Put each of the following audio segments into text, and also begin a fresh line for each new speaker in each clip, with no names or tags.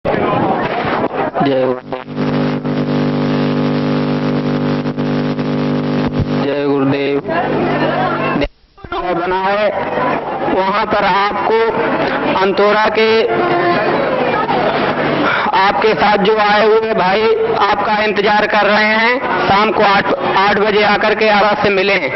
जय गुरुदेव। जय गुरुदेव। बना है वहां पर आपको अंतोरा के आपके साथ जो आए हुए भाई आपका इंतजार कर रहे हैं। शाम को 8 बजे आकर के आवाज से मिले हैं।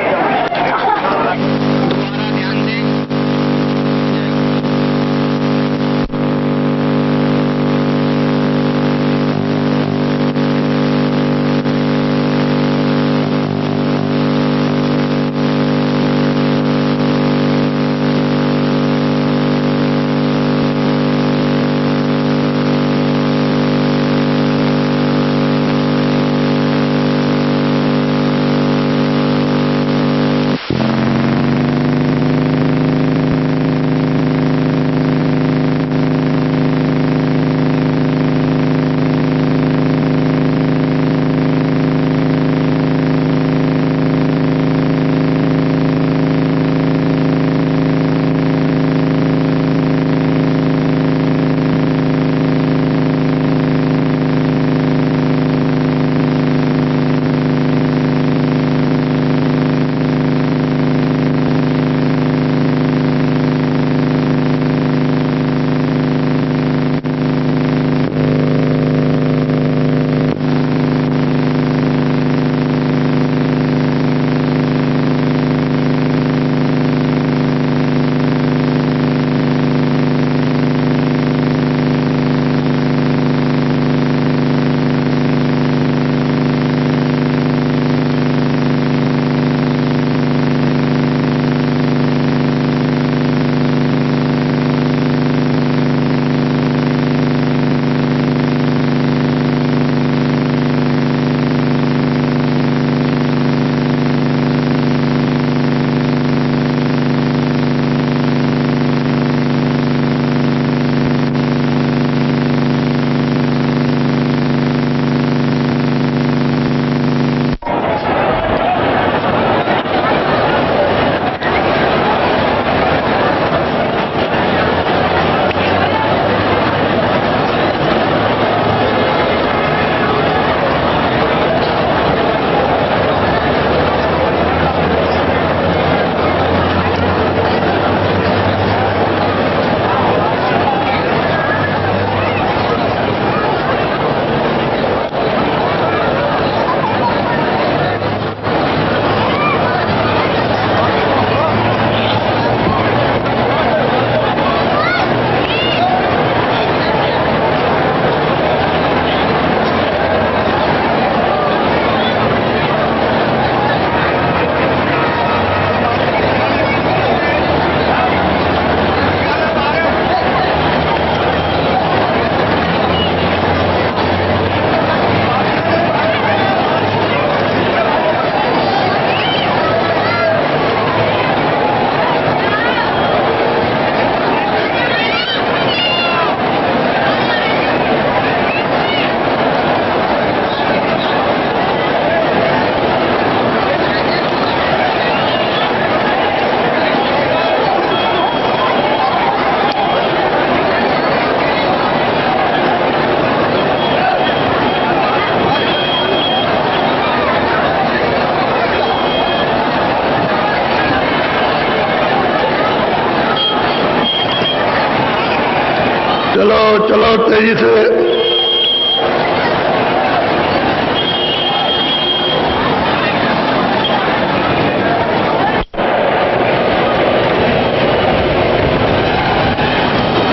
चलो चलो तेजी से।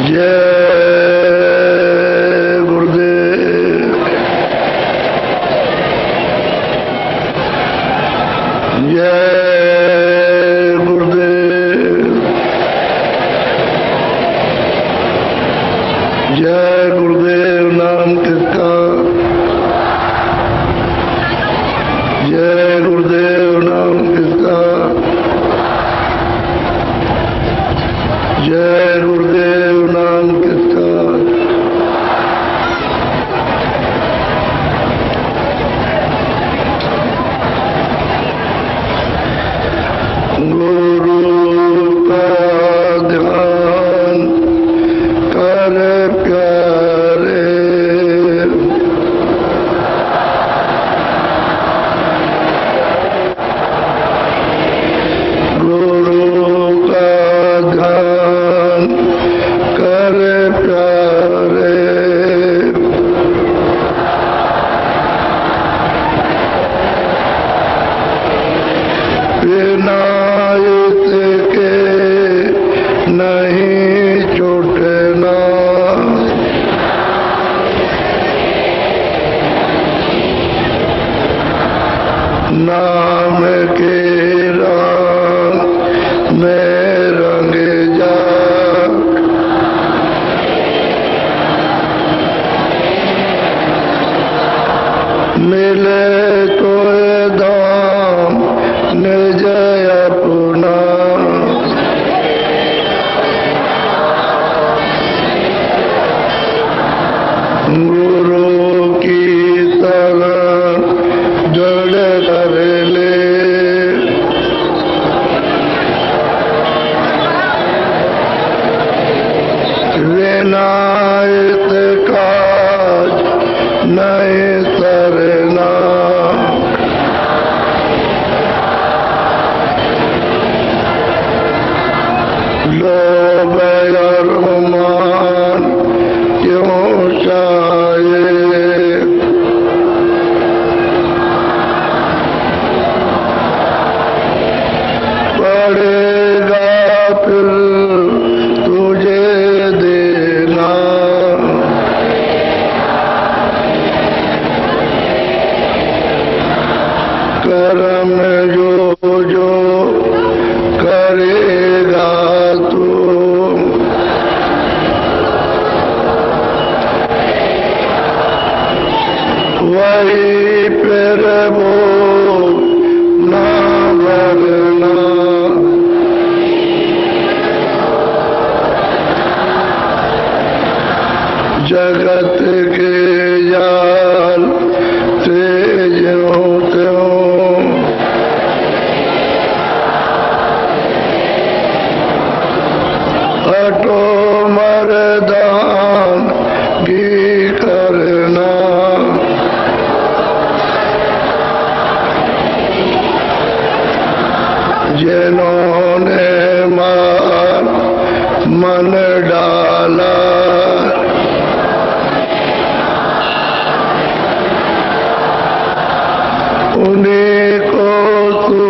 जय गुरुदेव। जय गुरुदेव। जय गुरुदेव नाम किसका। जय गुरुदेव नाम किसका। जय गुरुदेव नाम किसका। गुरु का ध्यान कर प्यारे नाम के रंग में रंग जा, मिले तो धाम निज अपना, गुरु की तरह जड़ कर ले, विनायत काज नहीं तरना, लोभ अरमान क्यों चाहे, पड़ेगा फिर तुझे देना, कर्म जो जो करेगा तू, वही फिर वो ना भरना, जगत के जाल तेज होते हो, हटो मर्दान की करना, जिन्होंने मार मन डाला, उन्हीं को तू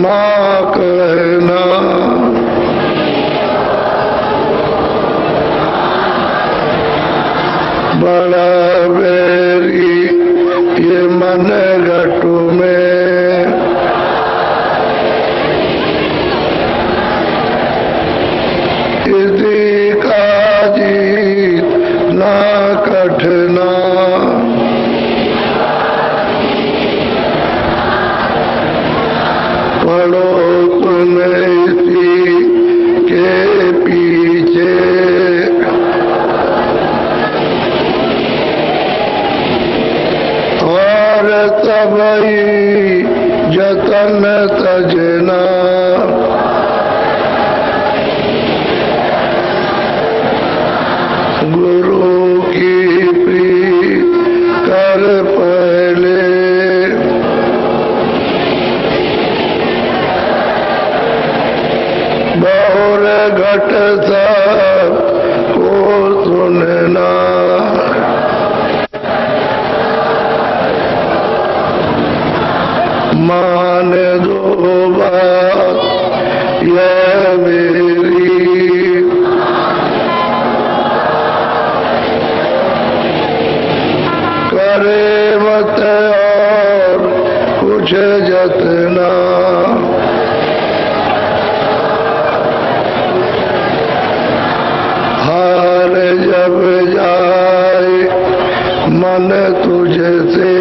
माँ कहना, बड़ा बेरी ये मन घटू में, इसी का जीत ना कठना, पढ़ो तुम इसी के पीछे, और सबई जतन तजना, गुरु की प्रीत कर पहले, बहुर घट सब को सुनना, मान दो बात यह मेरी, करे मत और कुछ जतना, हार जब जाए मन तुझसे,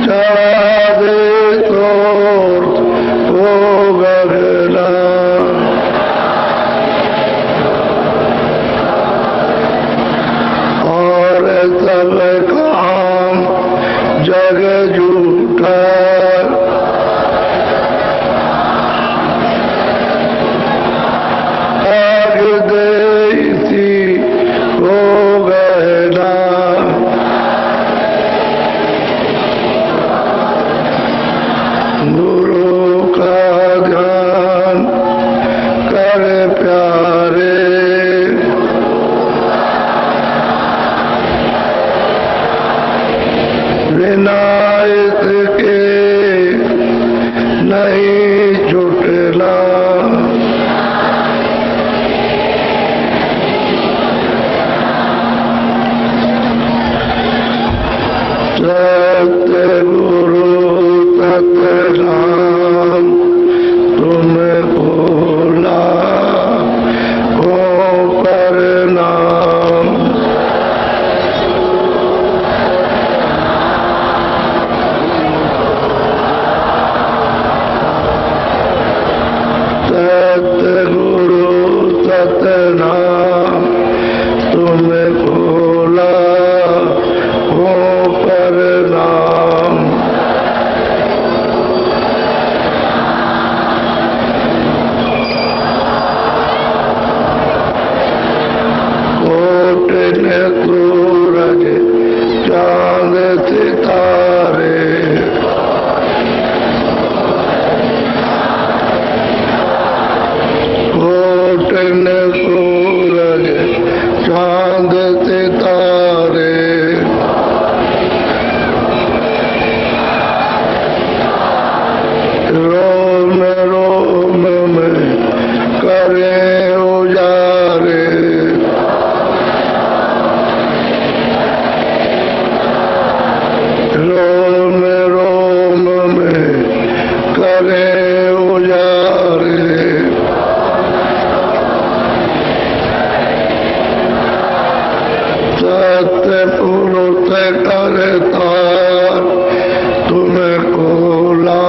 चढ़ा दे तो गगना, और सब नाम तुम्हें खोला हो प्रणाम। कोट ने सूरज चांद सितारे ने सूरज चांद सितारे रोम रोम में करे उजारे। रोम रोम में करे उजारे। सत्य पुरुष करता तुम्हें खोला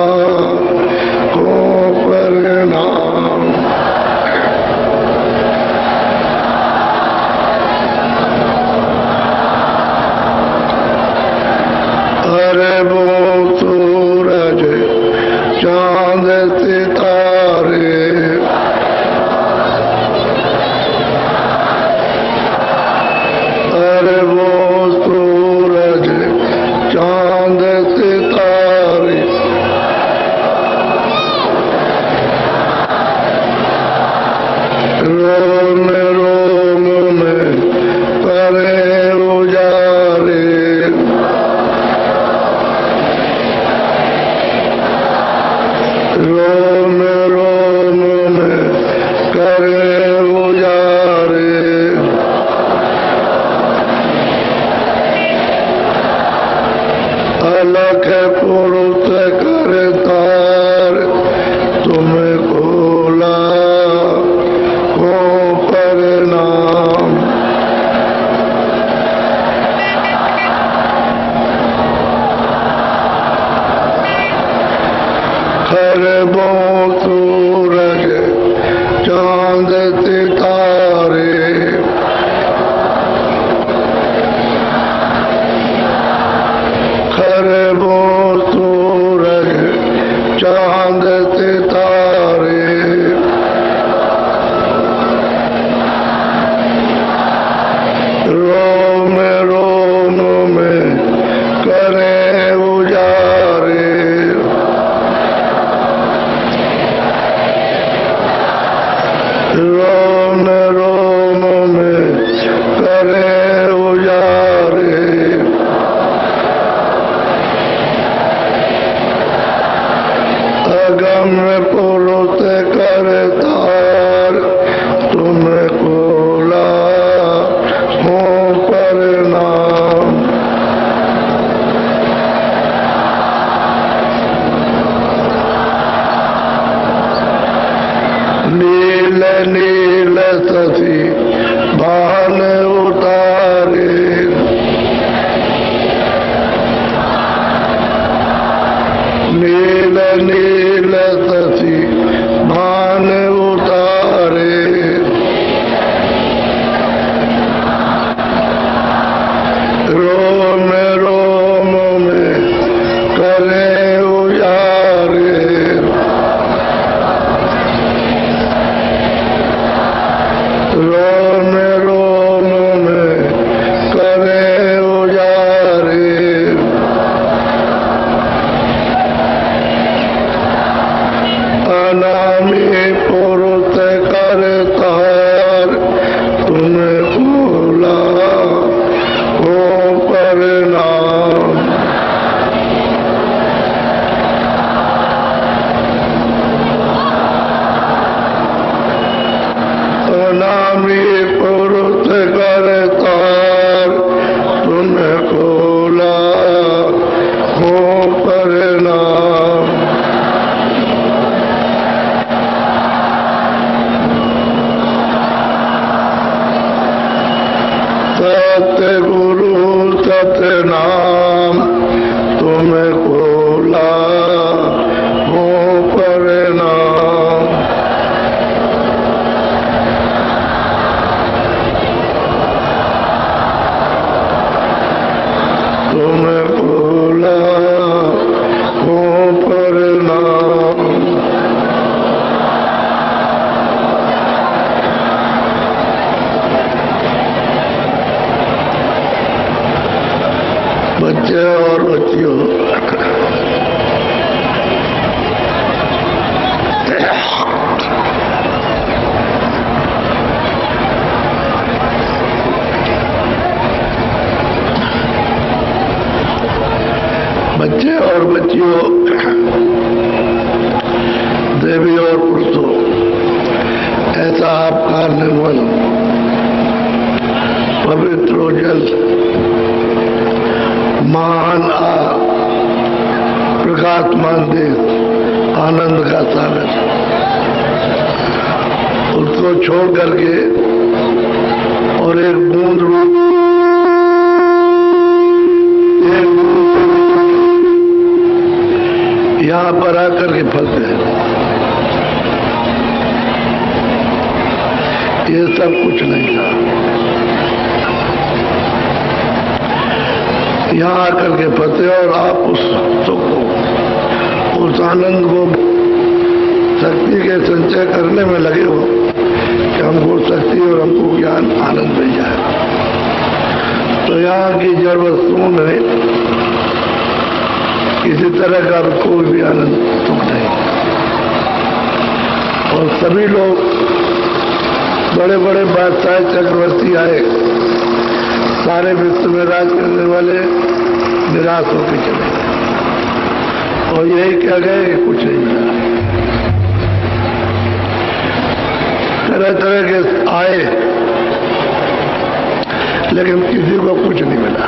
हो प्रणाम। अरे वो सूरज चांद सितारे अरे वो सूरज चांद सितारे रोम रोम में करे उजारे। रोम रोम में करे उजारे। अलख पुरुष करतार तुम्हें खोला हो प्रणाम। खरबों सूरज चांद सितारे खरबों सूरज चांद सितारे रोम रोम में करे उजारे। रोम रोम में करे उजारे। अगम पुरुष करतार तुम्हें खोला हो प्रणाम। नील नील शशि भान उतारे नील नील शशि भान उतारे। रोम रोम में करे उजारे। रोम रोम में करे उजारे। अनामी पुरुष करतार तुम्हें खोला हो प्रणाम। अनामी पुरुष करतार तुम्हें खोला हो प्रणाम। सतगुरु सतनाम तुम्हें खोला हो प्रणाम। बच्चियों, बच्चे और बच्चियों, देवी और पुरुषों, ऐसा आपका निर्मल पवित्र जल महान प्रकाशमान देश आनंद का सागर, उसको छोड़ करके और एक बूंद रूप यहाँ पर आकर के फंसते हैं। ये सब कुछ नहीं था। यहाँ आकर के फंसे और आप उस सुख को, उस आनंद को, शक्ति के संचय करने में लगे हो कि हमको शक्ति और हमको ज्ञान आनंद मिल जाए। तो यहाँ की जड़ वस्तुओं में किसी तरह का कोई भी आनंद सुख नहीं। और सभी लोग, बड़े बड़े बादशाह चक्रवर्ती आए, सारे विश्व में राज करने वाले निराश होकर चले गए और यही कह गए कि कुछ नहीं मिला। तरह तरह के आए लेकिन किसी को कुछ नहीं मिला।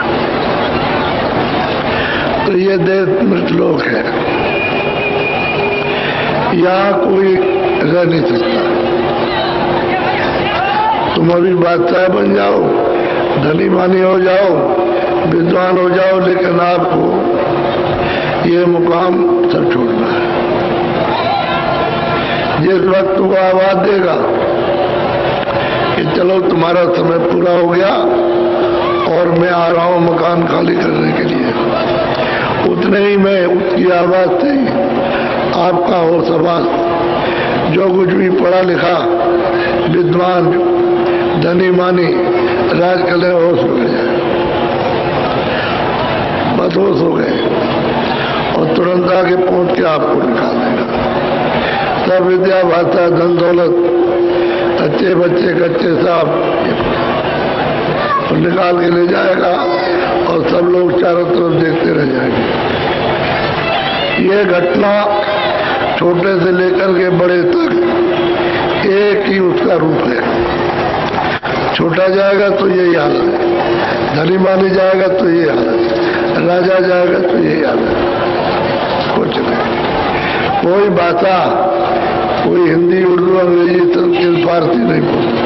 तो ये देश मृत लोक है, यहाँ कोई रह नहीं सकता। तुम अभी बादशाह बन जाओ, धनी मानी हो जाओ, विद्वान हो जाओ, लेकिन आपको ये मुकाम सब छोड़ना है। जिस वक्त को आवाज देगा कि चलो तुम्हारा समय पूरा हो गया और मैं आ रहा हूं मकान खाली करने के लिए, उतने ही में उसकी आवाज से आपका होश आवाज, जो कुछ भी पढ़ा लिखा, विद्वान, धनी मानी, राज कले होश हो गए, बदहोश हो गए और तुरंत आगे पहुंच के आपको निकाल देगा। सब विद्या, भाषा, धन दौलत, अच्छे बच्चे, कच्चे साहब और निकाल के ले जाएगा और सब लोग चारों तरफ देखते रह जाएंगे। ये घटना छोटे से लेकर के बड़े तक एक ही उसका रूप है। छोटा जाएगा तो यही हालत है, धनी मानी जाएगा तो यही हालत है, राजा जाएगा तो यही हालत है। कुछ नहीं, कोई भाषा, कोई हिंदी, उर्दू, अंग्रेजी, संस्कृत, फारसी नहीं बोलता,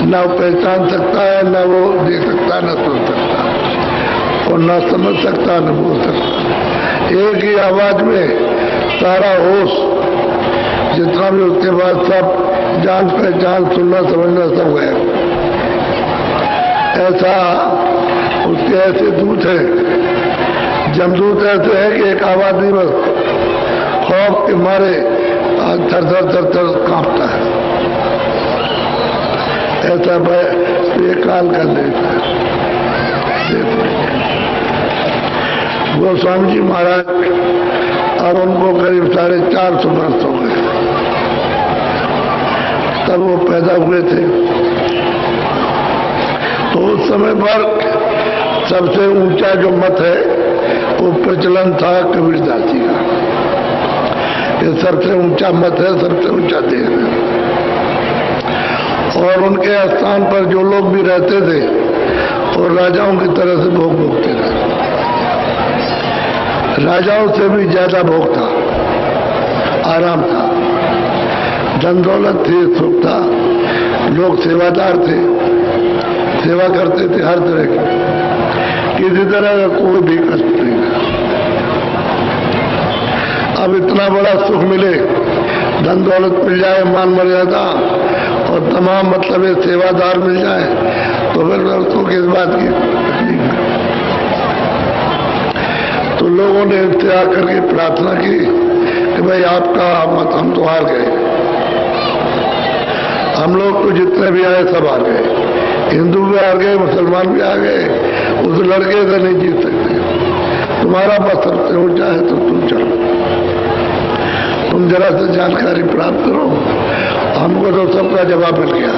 न वो पहचान सकता है, न वो देख सकता, न सुन सकता और न समझ सकता, न बोल सकता। एक ही आवाज में सारा होश, जितना भी उसके बाद सब जान पहचान, सुनना समझना सब है। ऐसा उसके ऐसे दूत है, जमदूत ऐसे है कि एक आवाज ही बस खौफ के मारे थर थर थर थर कांपता है। ऐसा बेकाल कर देता है। गोस्वामी जी महाराज और उनको करीब 450 वर्ष हो गए, तब वो पैदा हुए थे। तो उस समय पर सबसे ऊंचा जो मत है वो प्रचलन था कबीरदास जी का। ये सबसे ऊंचा मत है, सबसे ऊंचा देश है। और उनके स्थान पर जो लोग भी रहते थे और राजाओं की तरह से भोग भोगते थे। राजाओं से भी ज्यादा भोग था, आराम था, धन दौलत थी, सुख था, लोग सेवादार थे, सेवा करते थे हर तरह की, किसी तरह का कोई भी कष्ट नहीं था। अब इतना बड़ा सुख मिले, धन दौलत मिल जाए, मान मर्यादा और तमाम मतलब ये सेवादार मिल जाए, तो फिर उसको किस बात की तकलीफ है। तो लोगों ने इख्तियार करके प्रार्थना की कि भाई आपका मत, हम तो हार गए, हम लोग तो जितने भी आए सब हार गए, हिंदू भी हार गए, मुसलमान भी हार गए, उस लड़के से नहीं जीत सकते। तुम्हारा बस हो जाए तो तुम चलो, तुम जरा से जानकारी प्राप्त करो। हमको तो सबका जवाब मिल गया।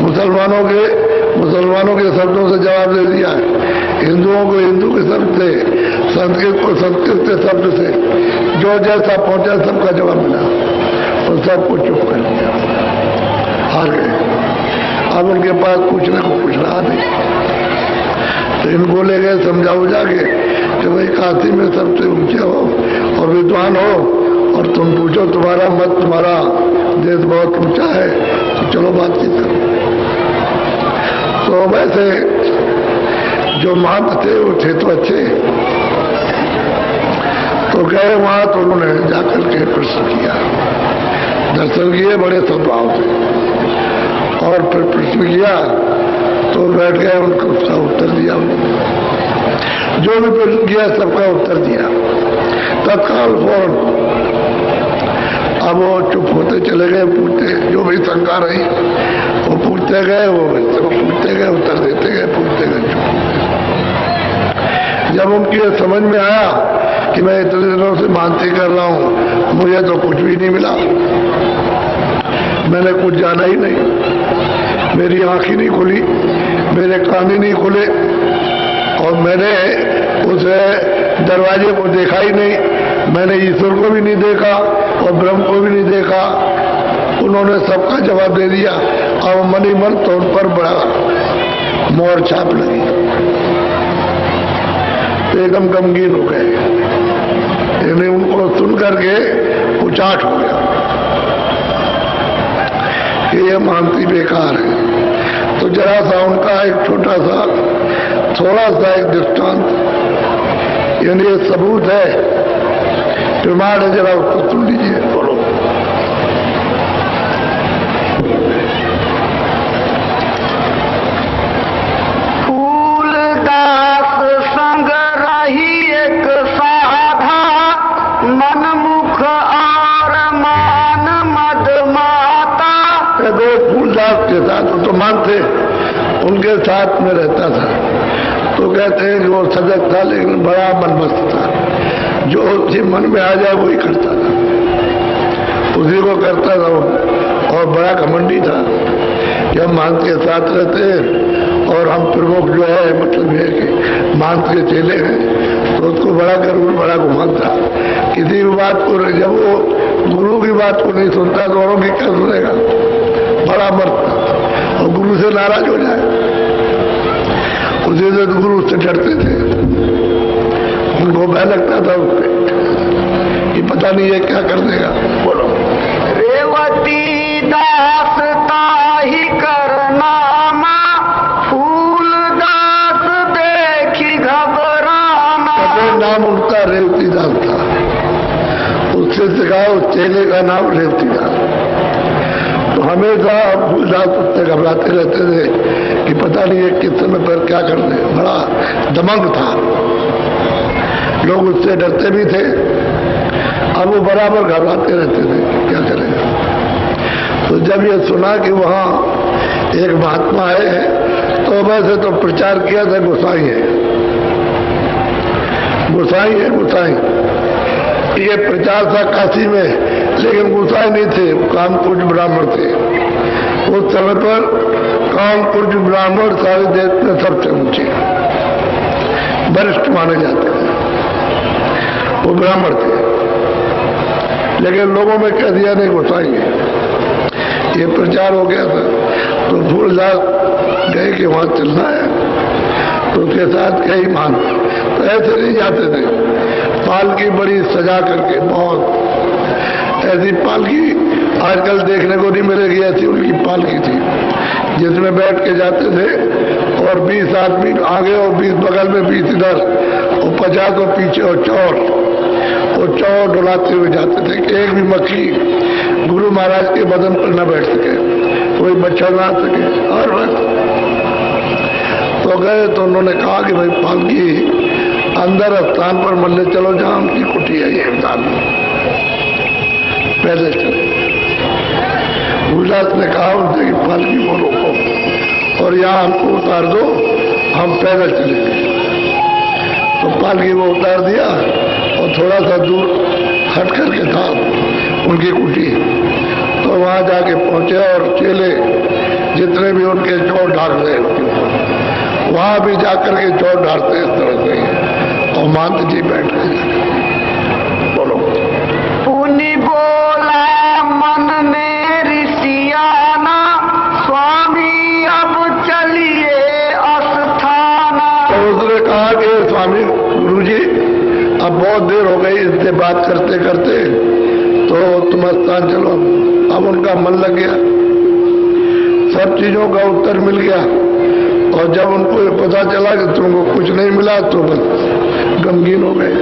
मुसलमानों के शब्दों से जवाब दे दिया, हिंदुओं को हिंदू के शब्द से, संस्कृत को संस्कृत के शब्द से, जो जैसा पहुंचा सबका जवाब मिला और सबको चुप कर दिया, हार गए। अब उनके पास पूछने को कुछ रहा नहीं, तो इनको ले गए समझाओ जाके कि भाई काशी में सबसे ऊंचे हो और विद्वान हो और तुम पूछो, तुम्हारा मत, तुम्हारा देश बहुत ऊंचा है, तो चलो बातचीत करो। तो वैसे जो महंत थे वो थे तो अच्छे, तो गए वहां तो उन्होंने जाकर के प्रश्न किया, दर्शन किए बड़े सद्भाव से, और फिर प्रश्न किया तो बैठ गए, उनको उसका उत्तर दिया उन्होंने, जो भी प्रश्न किया सबका उत्तर दिया तत्काल फौरन। अब वो चुप होते चले गए, पूछते जो भी शंका रही वो पूछते गए, वो पूछते गए, उत्तर देते गए, पूछते गए, चुप हो गए। जब उनकी समझ में आया कि मैं इतने दिनों से मानती कर रहा हूं, मुझे तो कुछ भी नहीं मिला, मैंने कुछ जाना ही नहीं, मेरी आंख ही नहीं खुली, मेरे कान ही नहीं खुले, और मैंने उस दरवाजे को देखा ही नहीं, मैंने ईश्वर को भी नहीं देखा और ब्रह्म को भी नहीं देखा। उन्होंने सबका जवाब दे दिया। अब मन ही मन तो उन पर बड़ा मोहर छाप लगी, एकदम गमगीन हो गए, यानी उनको सुन करके उचाट हो गया कि ये मानती बेकार है। तो जरा सा उनका एक छोटा सा थोड़ा सा एक दृष्टांत, यानी ये सबूत है, प्रमाण है, जरा उसको सुन लीजिए। बोलो।
फूलदास संग रही एक साधा, मनमुख और मान मद माता।
दो फूलदास के साथ, वो तो मान थे, उनके साथ में रहता था, तो कहते हैं कि वो सजग था लेकिन बड़ा मनमस्त था, जो उसके मन में आ जाए वही करता था, उसी को करता था वो, और बड़ा घमंडी था कि हम मांस के साथ रहते हैं और हम प्रमुख जो है, मतलब ये कि मांस के चेले हैं, तो उसको बड़ा गरुड़, बड़ा घुमान था। किसी भी बात को, जब वो गुरु की बात को नहीं सुनता तो औरों की क्या सुनेगा, बड़ा मर्द था, और गुरु से नाराज हो जाए, उसी से गुरु से डरते थे, उनको भय लगता था उस पे कि पता नहीं ये क्या कर देगा। बोलो।
रेवती दास ताही करनामा, फूलदास देखी घबराना।
नाम उनका रेवती दास था, उससे सिखा, उस चेले का नाम रेवती दास। तो हमेशा फूलदास उससे घबराते रहते थे कि पता नहीं ये किस समय पर क्या कर दे, बड़ा दमंग था, लोग उससे डरते भी थे। अब वो बराबर घबराते रहते थे, क्या करेगा। तो जब ये सुना कि वहाँ एक महात्मा है, तो वैसे तो प्रचार किया था गोसाई है, गोसाई है, गोसाई, ये प्रचार था काशी में, लेकिन गोसाई नहीं थे, कामकुज ब्राह्मण थे। उस समय पर कामकुज ब्राह्मण सारे देश में सबसे ऊंचे वरिष्ठ माने जाते थे, वो ब्राह्मण थे, लेकिन लोगों में कह दिया नहीं गोसाई है। ये प्रचार हो गया था, तो फूलदास गए कि वहां चलना है, तो उसके साथ कई मान, तो ऐसे नहीं जाते थे, पालकी बड़ी सजा करके, बहुत ऐसी पालकी आजकल देखने को नहीं मिलेगी, ऐसी उनकी पालकी थी जिसमें बैठ के जाते थे, और 20 आदमी आगे और 20 बगल में, 20 इधर और 50 और पीछे, और चौर डुलाते हुए जाते थे कि एक भी मक्खी गुरु महाराज के बदन पर न बैठ सके, कोई मच्छर ना आ सके। और तो गए तो उन्होंने कहा कि भाई पालकी अंदर स्थान पर मल्ले चलो जहां उनकी कुटी है, ये स्थान पैदल चले। गुजरात ने कहा उनसे कि पालकी को रोको और यहाँ हमको उतार दो, हम पैदल चलेंगे। तो पालकी को उतार दिया और थोड़ा सा दूर हट करके था उनकी कुटी, तो वहां जाके पहुंचे और चेले जितने भी उनके चोट ढाल रहे वहां भी जाकर के चोट ढालते इस तरह से, और महंत जी बैठ गए। बोलो।
पुनि बोला मन में ऋषियाना, स्वामी अब चलिए अस्थाना।
तो उसने कहा कि स्वामी गुरुजी अब बहुत देर हो गई इससे बात करते करते, तो तुम स्थान चलो। अब उनका मन लग गया, सब चीजों का उत्तर मिल गया, और जब उनको पता चला कि तुमको कुछ नहीं मिला तो बस गमगीन हो गए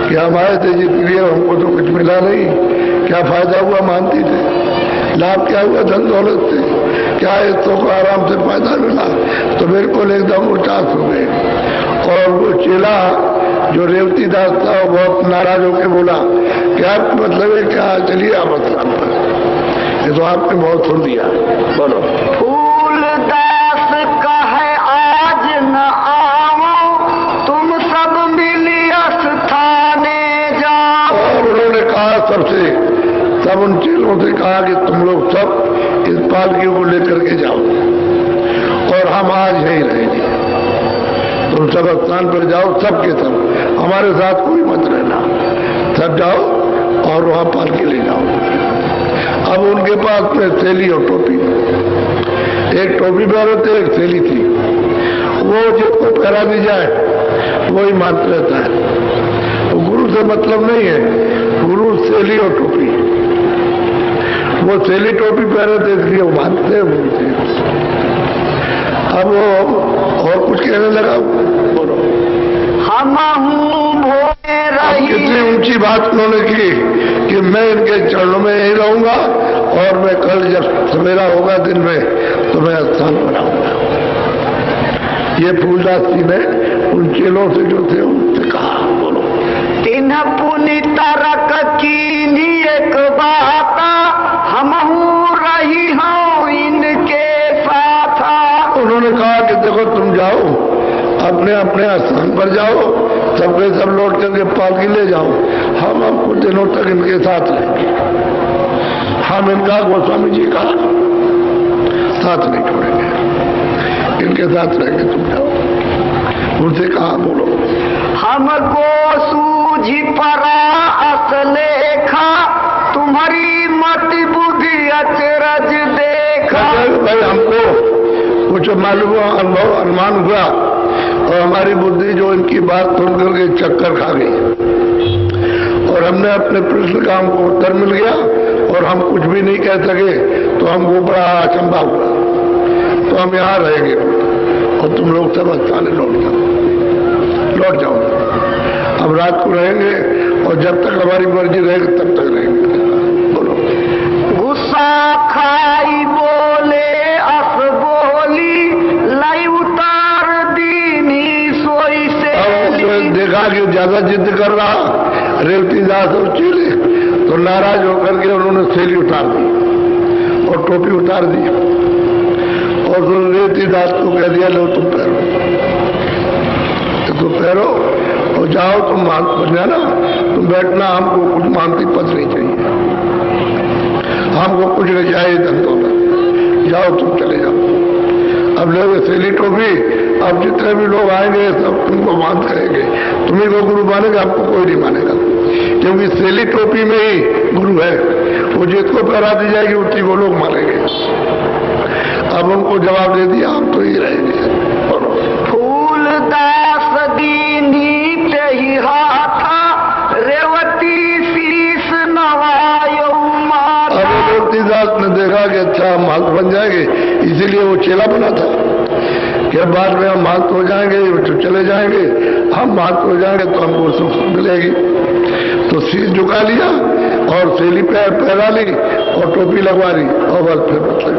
कि हम आए थे जितने लिए हमको तो कुछ मिला नहीं, क्या फायदा हुआ मानती थे, लाभ क्या हुआ धन दौलत से, क्या इसको को आराम से फायदा मिला। तो बिल्कुल एकदम उचास हो गए। और वो चेला जो रेवती दास था वो बहुत नाराज होकर बोला क्या मतलब है, क्या चलिए आप स्थान पर, ये तो आपने बहुत सुन दिया। बोलो।
फूलदास कहे आज न आओ, तुम सब मिली स्थाने जाओ।
और उन्होंने कहा सबसे, सब उन चेलों से कहा कि तुम लोग सब इस पालकी को लेकर के जाओ और हम आज यहीं रहेंगे। तुम सब स्थान पर जाओ, सबके सब, हमारे साथ कोई मत रहना, सब जाओ और वहां पालकी ले जाओ। अब उनके पास में थैली और टोपी, एक टोपी पहने थे, एक थैली थी, वो जिसको पहरा दी जाए वही मानते रहता है। तो गुरु से मतलब नहीं है, गुरु थैली और टोपी, वो थैली टोपी पहने थे इसलिए वो मानते हैं। अब वो और कुछ कहने लगा। बोलो।
हम भोरे रही।
कितनी ऊंची बात उन्होंने की कि मैं इनके चरणों में यही रहूंगा और मैं कल जब सवेरा होगा दिन में तो मैं स्थान पर आऊंगा। ये फूलदास जी ने उन चेलों से जो थे उनसे कहा। बोलो।
तीन पुनि तरक कीनी एक बात, हम रही हूँ इनके साथ।
उन्होंने कहा कि देखो तुम जाओ अपने अपने स्थान पर जाओ, सबके सब लौट करके पालकी ले जाओ, हम कुछ दिनों तक इनके साथ रहेंगे, हम इनका गोस्वामी जी का साथ नहीं छोड़ेंगे, इनके साथ रहेंगे, तुम जाओ। उनसे कहा। बोलो।
हमको सूझी परा असलेखा, तुम्हारी मति बुद्धि अचरज देखा।
भाई हमको कुछ मालूम हुआ, अनुभव अनुमान हुआ, और हमारी बुद्धि जो इनकी बात सुन करके चक्कर खा गई, और हमने अपने प्रश्न का हमको उत्तर मिल गया और हम कुछ भी नहीं कह सके, तो हमको बड़ा अचंभा हुआ। तो हम यहाँ रहेंगे और तुम लोग सब स्थान लौट जाओ। अब रात को रहेंगे और जब तक हमारी मर्जी रहेगी तब तक रहेंगे। बोलो।
गुस्सा खाई बोले अस बोली, लाई उतार दीनी सोई से।
देखा कि ज्यादा जिद कर रहा रेवती दास और चेले, तो नाराज होकर के उन्होंने थैली उतार दी और टोपी उतार दी, और रेवती दास को कह दिया लो तुम पहनो, तो पहनो और जाओ, तुम मान बन जाना, तुम बैठना, हमको कुछ मानती पद नहीं चाहिए, हमको कुछ नहीं चाहिए धन दौलत, जाओ तुम चले जाओ। अब लोग थैली टोपी, अब जितने भी लोग आएंगे सब तुमको मान करेंगे, तुम्ही को गुरु मानेगा, आपको कोई नहीं मानेगा, क्योंकि थैली टोपी में ही गुरु है, वो जिसको पहरा दी जाएगी उसी को लोग मानेंगे। अब उनको जवाब दे दिया, हम तो ही रहेंगे।
फूलदास दीनी ते ही हाथा, रेवती शीश नवायो माथा।
अब रेवती दास ने देखा कि अच्छा हम महंत बन जाएंगे, इसीलिए वो चेला बना था कि बाद में हम महंत हो जाएंगे तो चले जाएंगे, हम महंत हो जाएंगे तो हमको सुख मिलेगी। तो शीश झुका लिया और थैली पहरा ली और टोपी लगवा ली, और बस फिर मतलब।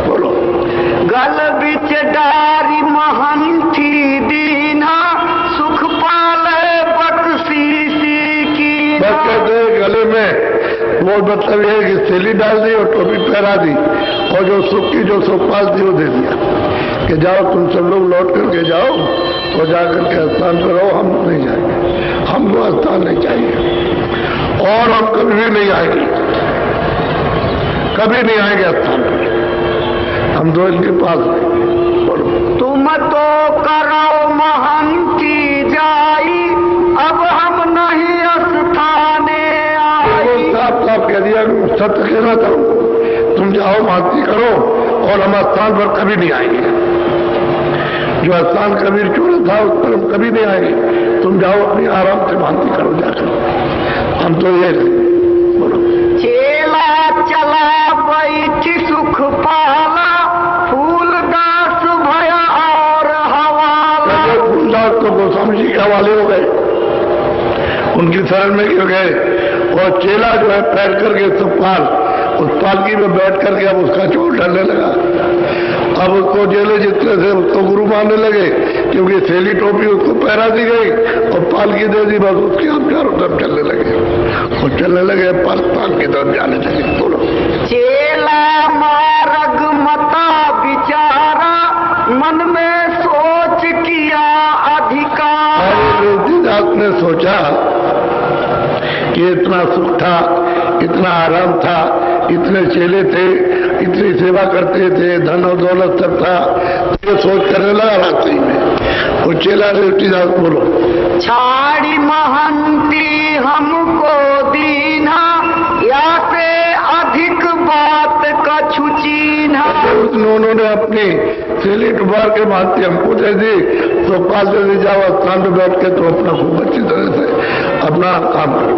बोलो।
गल बिच डारी महंथी दीना, सुख पाले बख्शी की।
बस कहते गले में वो मतलब ये कि थैली डाल दी और टोपी पहरा दी और जो सुख की जो सुखपाल थी वो दे दिया कि जाओ तुम सब लोग लौट करके जाओ तो जाकर के स्थान पर रहो, हम नहीं जाएंगे, हमको स्थान नहीं चाहिए और हम कभी भी नहीं आएंगे, कभी नहीं आएंगे स्थान पर, हम तो इनके पास रहेंगे। बोलो
तुम तो करो महंती जाई, अब हम नहीं स्थाने आई।
साफ साफ कह दिया, सत्य कहना चाहूँ, तुम जाओ महंती करो और हम स्थान पर कभी नहीं आएंगे। जो स्थान कबीर चूड़ा था उस पर हम कभी नहीं आएंगे, तुम जाओ अपनी आराम से महंती करो जाकर, हम तो ये बोलो।
चेला चला बैठी सुख पाला, फूलदास भया और हवाला।
फूलदास तो गोस्वामी जी के हवाले हो गए, उनकी शरण में गिर गए और चेला जो है पैर करके सुखपाल उस पालकी में बैठ करके अब उसका चोट डालने लगा। अब उसको जेले जितने से उसको गुरु मानने लगे क्योंकि थैली टोपी उसको पहरा दी गई और पालकी दे दी, बस उसके हम चारों तरफ चलने लगे और चलने लगे पालकी तरफ जाने लगे। बोलो
चेला मार्ग मता विचारा, मन में सोच किया अधिकार।
तुलसीदास ने सोचा कि इतना सुख था, इतना आराम था, इतने चेले थे, इतनी सेवा करते थे, धन और दौलत सब था, तो सोच करने लगा रास्ते में। वो चेला तुलसीदास बोलो
छाड़ी महंती हमको दीना, या से अधिक बात कछु चीन्हा।
उन्होंने अपनी थैली डुबार के मानती हमको दे दी, तो पाल दे जाओ स्थान में बैठ के तो अपना खूब अच्छी तरह से अपना काम करो,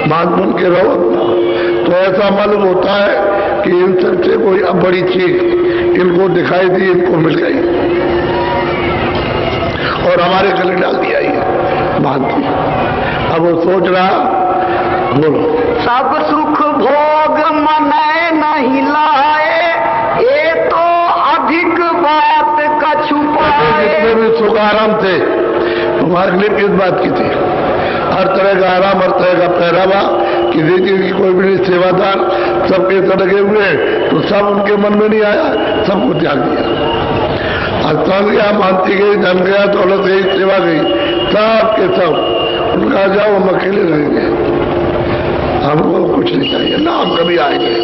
मान बन के रहो अपना। तो ऐसा मालूम होता है कि इन सबसे कोई अब बड़ी चीज इनको दिखाई दी, इनको मिल गई और हमारे गले डाल दिया ये मानती। अब वो सोच रहा, बोलो
सब सुख भोग मने नहीं लाए, ये तो अधिक बात कछु पाए।
जितने भी सुख आराम थे तुम्हारे लिए किस बात की थी? हर तरह का आराम, हर तरह का पहरावा, किसी चीज की कोई भी नहीं, सेवादार सबके साथ लगे हुए, तो सब उनके मन में नहीं आया, सबको त्याग दिया। स्थान गया, मानती गई, धन गया, दौलत गई, सेवा गई, सब के सब उनका जाओ हम अकेले रहेंगे, हमको कुछ नहीं चाहिए ना, हम कभी आएंगे।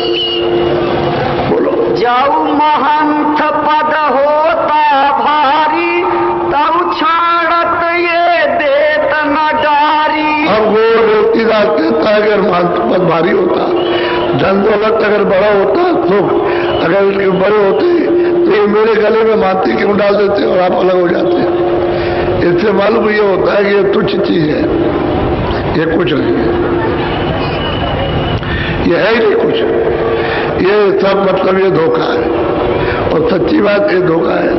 बोलो
जाऊ महंत पद होता भारी, तब छाड़त ये देत न डारी।
अब वो तुलसीदास कहता है अगर महंत पद भारी होता, धन दौलत अगर बड़ा होता, सुख अगर इनके बड़े होते, तो ये मेरे गले में मानती क्यों डाल देते और आप अलग हो जाते। इससे मालूम ये होता है कि ये तुच्छ चीज है, ये कुछ नहीं है, ये है ही नहीं कुछ, ये सब मतलब ये धोखा है और सच्ची बात ये धोखा है,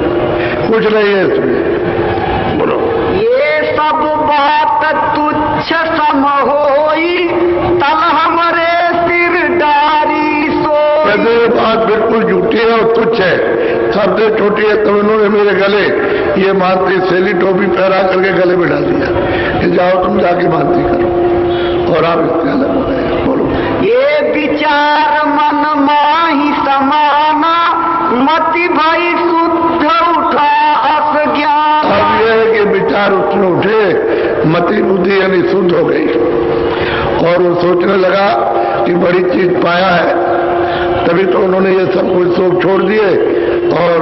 कुछ नहीं है इसमें। बोलो
ये सब बात तुच्छ सम होई, तल हमरे सिर डारी सोई।
ये बात बिल्कुल झूठी है और तुच्छ है, सबसे छोटी है। तब इन्होंने मेरे गले ये मानती थैली टोपी पहरा करके गले में डाल दिया कि जाओ तुम जाके मानती करो और आप इससे अलग हो गए। बोलो
ये विचार मन माही समाना, मति भाई शुद्ध उठा अस ज्ञान।
अब यह है कि विचार उसमें उठे, मति बुद्धि यानी शुद्ध हो गई और वो सोचने लगा कि बड़ी चीज पाया है, तभी तो उन्होंने ये सब कुछ शौक छोड़ दिए और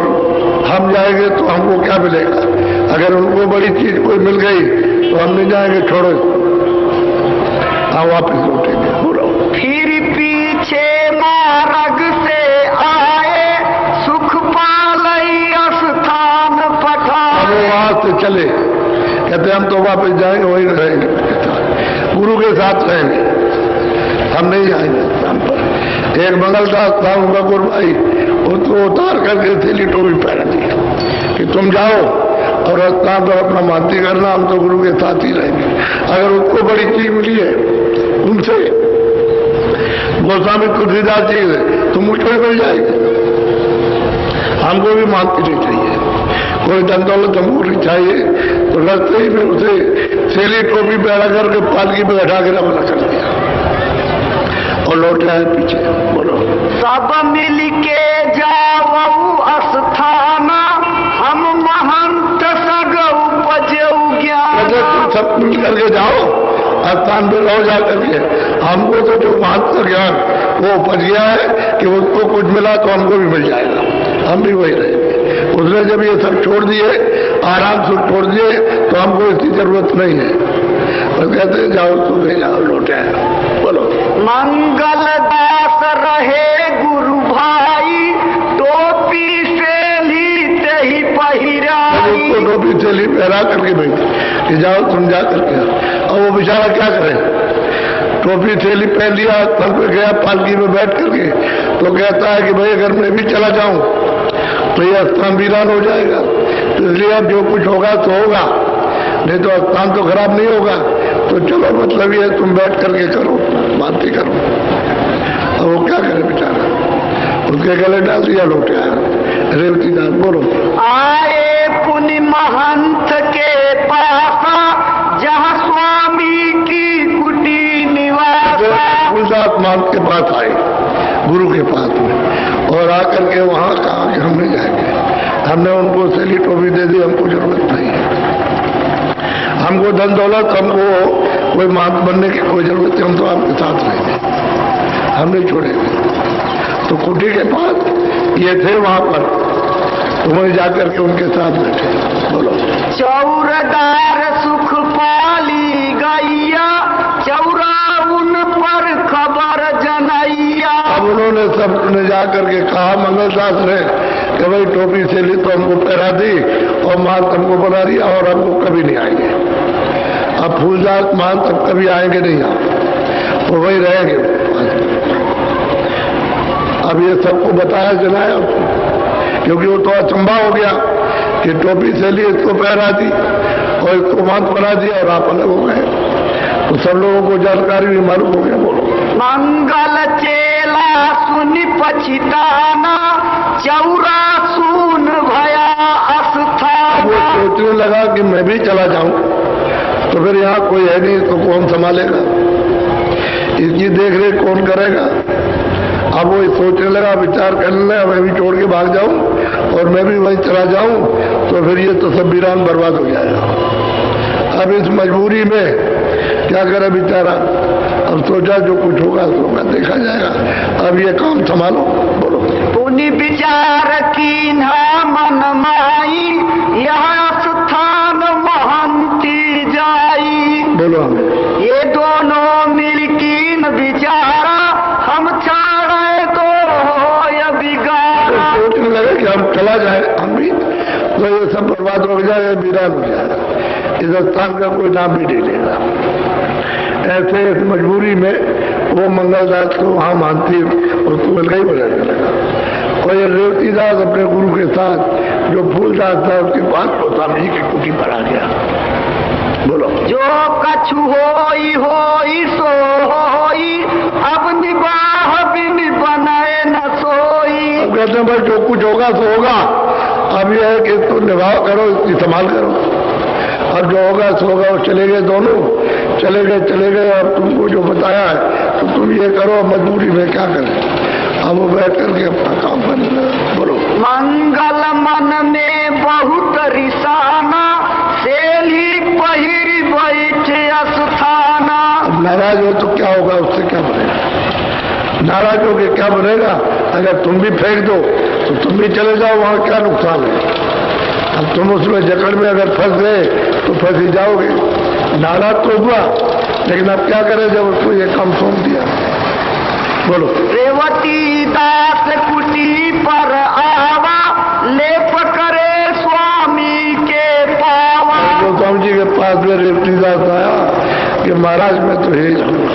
हम जाएंगे तो हमको क्या मिलेगा? अगर उनको बड़ी चीज कोई मिल गई तो हम नहीं जाएंगे, छोड़ो, हम वापिस लौटेंगे। बोलो
फिर पीछे मार्ग से आए, सुख पालई स्थान पठाए।
अब वो वहां से चले, कहते हम तो वापस जाएंगे, वही रहेंगे, गुरु के साथ रहेंगे, हम नहीं जाएंगे स्थान पर। एक मंगलदास था उनका गुरु भाई, उसको उतार करके थैली टोपी पहना दी कि तुम जाओ और स्थान पर अपना मानती करना, हम तो गुरु के साथ ही रहेंगे। अगर उसको बड़ी चीज मिली है उनसे, गोस्वामी तुलसीदास जी तो मुझको मिल जाएगी, हमको भी मानती नहीं चाहिए, कोई धन दौलत हमको नहीं चाहिए। तो रास्ते ही में उसे थैली टोपी पहना करके पालकी पे बैठा के रवाना कर दिया और लौट आए पीछे। बोलो,
सब मिल के जाओ अस्थाना, हम महंत सग उपजऊ ज्ञान।
तुम सब मिल करके जाओ स्थान पे रहो जा करके। हमको तो जो महंत का ज्ञान वो उपज गया है कि उसको कुछ मिला तो हमको भी मिल जाएगा, हम भी वही रहेंगे। उसने जब ये सब छोड़ दिए, आराम से छोड़ दिए, तो हमको इसकी जरूरत नहीं है। और कहते हैं जाओ सुबह जाओ लौटे। बोलो,
मंगल दास रहे गुरु भाई, टोपी से लीते ही पहिराई।
उसको टोपी से ली पहरा करके भेजी कि जाओ तुम जा करके। और वो बेचारा क्या करे, टोपी थैली पहन लिया, तल पे गया पालकी में बैठ करके, तो कहता है कि भाई अगर मैं भी चला जाऊं तो ये स्थान वीरान हो जाएगा, तो इसलिए अब जो कुछ होगा तो होगा, नहीं तो स्थान तो खराब नहीं होगा। तो चलो मतलब ये तुम बैठ करके करो, बात ही करो। अब वो क्या करे बेचारा, उसके गले डाल दिया लौटे आया। रेवती दास बोलो,
आए पुण्य महंत के पासा, जहाँ स्वामी की कुटी निवास।
गुलदास महंत के पास आए, गुरु के पास में, और आकर के वहां कहा कि हम नहीं जाएंगे। हमने उनको सैली टोपी दे दी, हमको जरूरत नहीं है, हमको धन दौलत, हमको कोई महंत बनने की कोई जरूरत नहीं, हम तो आपके साथ रहेंगे, हम नहीं छोड़ेंगे। तो कुटी के पास ये थे, वहां पर तो वहीं जाकर के उनके साथ बैठे। बोलो,
चौरदार सुख पाली गैया, चौरा उन पर खबर जनैया।
अब उन्होंने सबने जाकर के कहा मंगलदास ने कि भाई टोपी से ली तो हमको पहरा दी और महंत हमको बना दिया और हमको कभी नहीं आएंगे। अब फूलदास महंत तब कभी आएंगे नहीं, यहाँ वो वही रहेंगे। अब ये सबको बताया जनाया, क्योंकि वो तो अचंभा हो गया कि टोपी से ली इसको पहरा दी और इसको महंत बना दिया और आप अलग हो गए। तो सब लोगों को जानकारी भी मालूम हो गया। बोलो,
मंगल चेला सुन पछिताना, चौरा सुन भया अस्थाना।
वो सोचने लगा कि मैं भी चला जाऊं तो फिर यहाँ कोई है नहीं, तो कौन संभालेगा, इसकी देख रेख कौन करेगा। अब वो सोचने लगा, विचार करने लगा, मैं भी छोड़ के भाग जाऊं और मैं भी वहीं चला जाऊं तो फिर ये तो सब वीरान बर्बाद हो जाएगा। अब इस मजबूरी में क्या करे बेचारा, अब सोचा जो कुछ होगा तो होगा, देखा जाएगा, अब ये काम संभालो। बोलो,
पुण्य विचार कीन्हा मन माई, यह स्थान महंती जाई।
बोलो, हमें
ये दोनों मिलकीन विचारा, हम छाड़े तो हो बिगाड़ा।
सोचने लगे कि हम चला जाए हम भी, तो ये सब बर्बाद हो जाए, वीरान हो जाएगा, इस स्थान का कोई नाम भी नहीं लेगा। ऐसे इस मजबूरी में वो मंगलदास को वहां मानती उसको मिल गई बजा लगा। और ये रेवती दास अपने गुरु के साथ जो फूलदास था उसके पास तो स्वामी की कुटी पर आ गया। बोलो,
जो कछु होई होई सो होई, अब निबाह बिन बनाए न सोई।
अब कहते हैं भाई जो कुछ होगा सो होगा, अब यह है कि इसको निभाव करो, इसकी संभाल करो। अब जो होगा सो होगा। और चले गए दोनों, चले गए। अब तुमको जो बताया है तो तुम ये करो, मजबूरी में क्या करें। अब वो बैठ करके अपना काम करने लगा। बोलो,
मंगल मन में बहुत रिसाना, सेली पहिर बैठे अस्थाना।
अब नाराज हो तो क्या होगा, उससे क्या बनेगा, नाराज हो के क्या बनेगा। अगर तुम भी फेंक दो तो तुम भी चले जाओ, वहां क्या नुकसान है। अब तुम उसमें जकड़ में अगर फंस गए तो फंस ही जाओगे। नाराज तो हुआ, लेकिन अब क्या करें जब उसको ये काम सौंप दिया। बोलो,
रेवती दास कुटी पर आवा, लेप करे स्वामी के पावा।
तो स्वामी जी के पास में रेवती दास आया कि महाराज मैं तो यही जाऊंगा,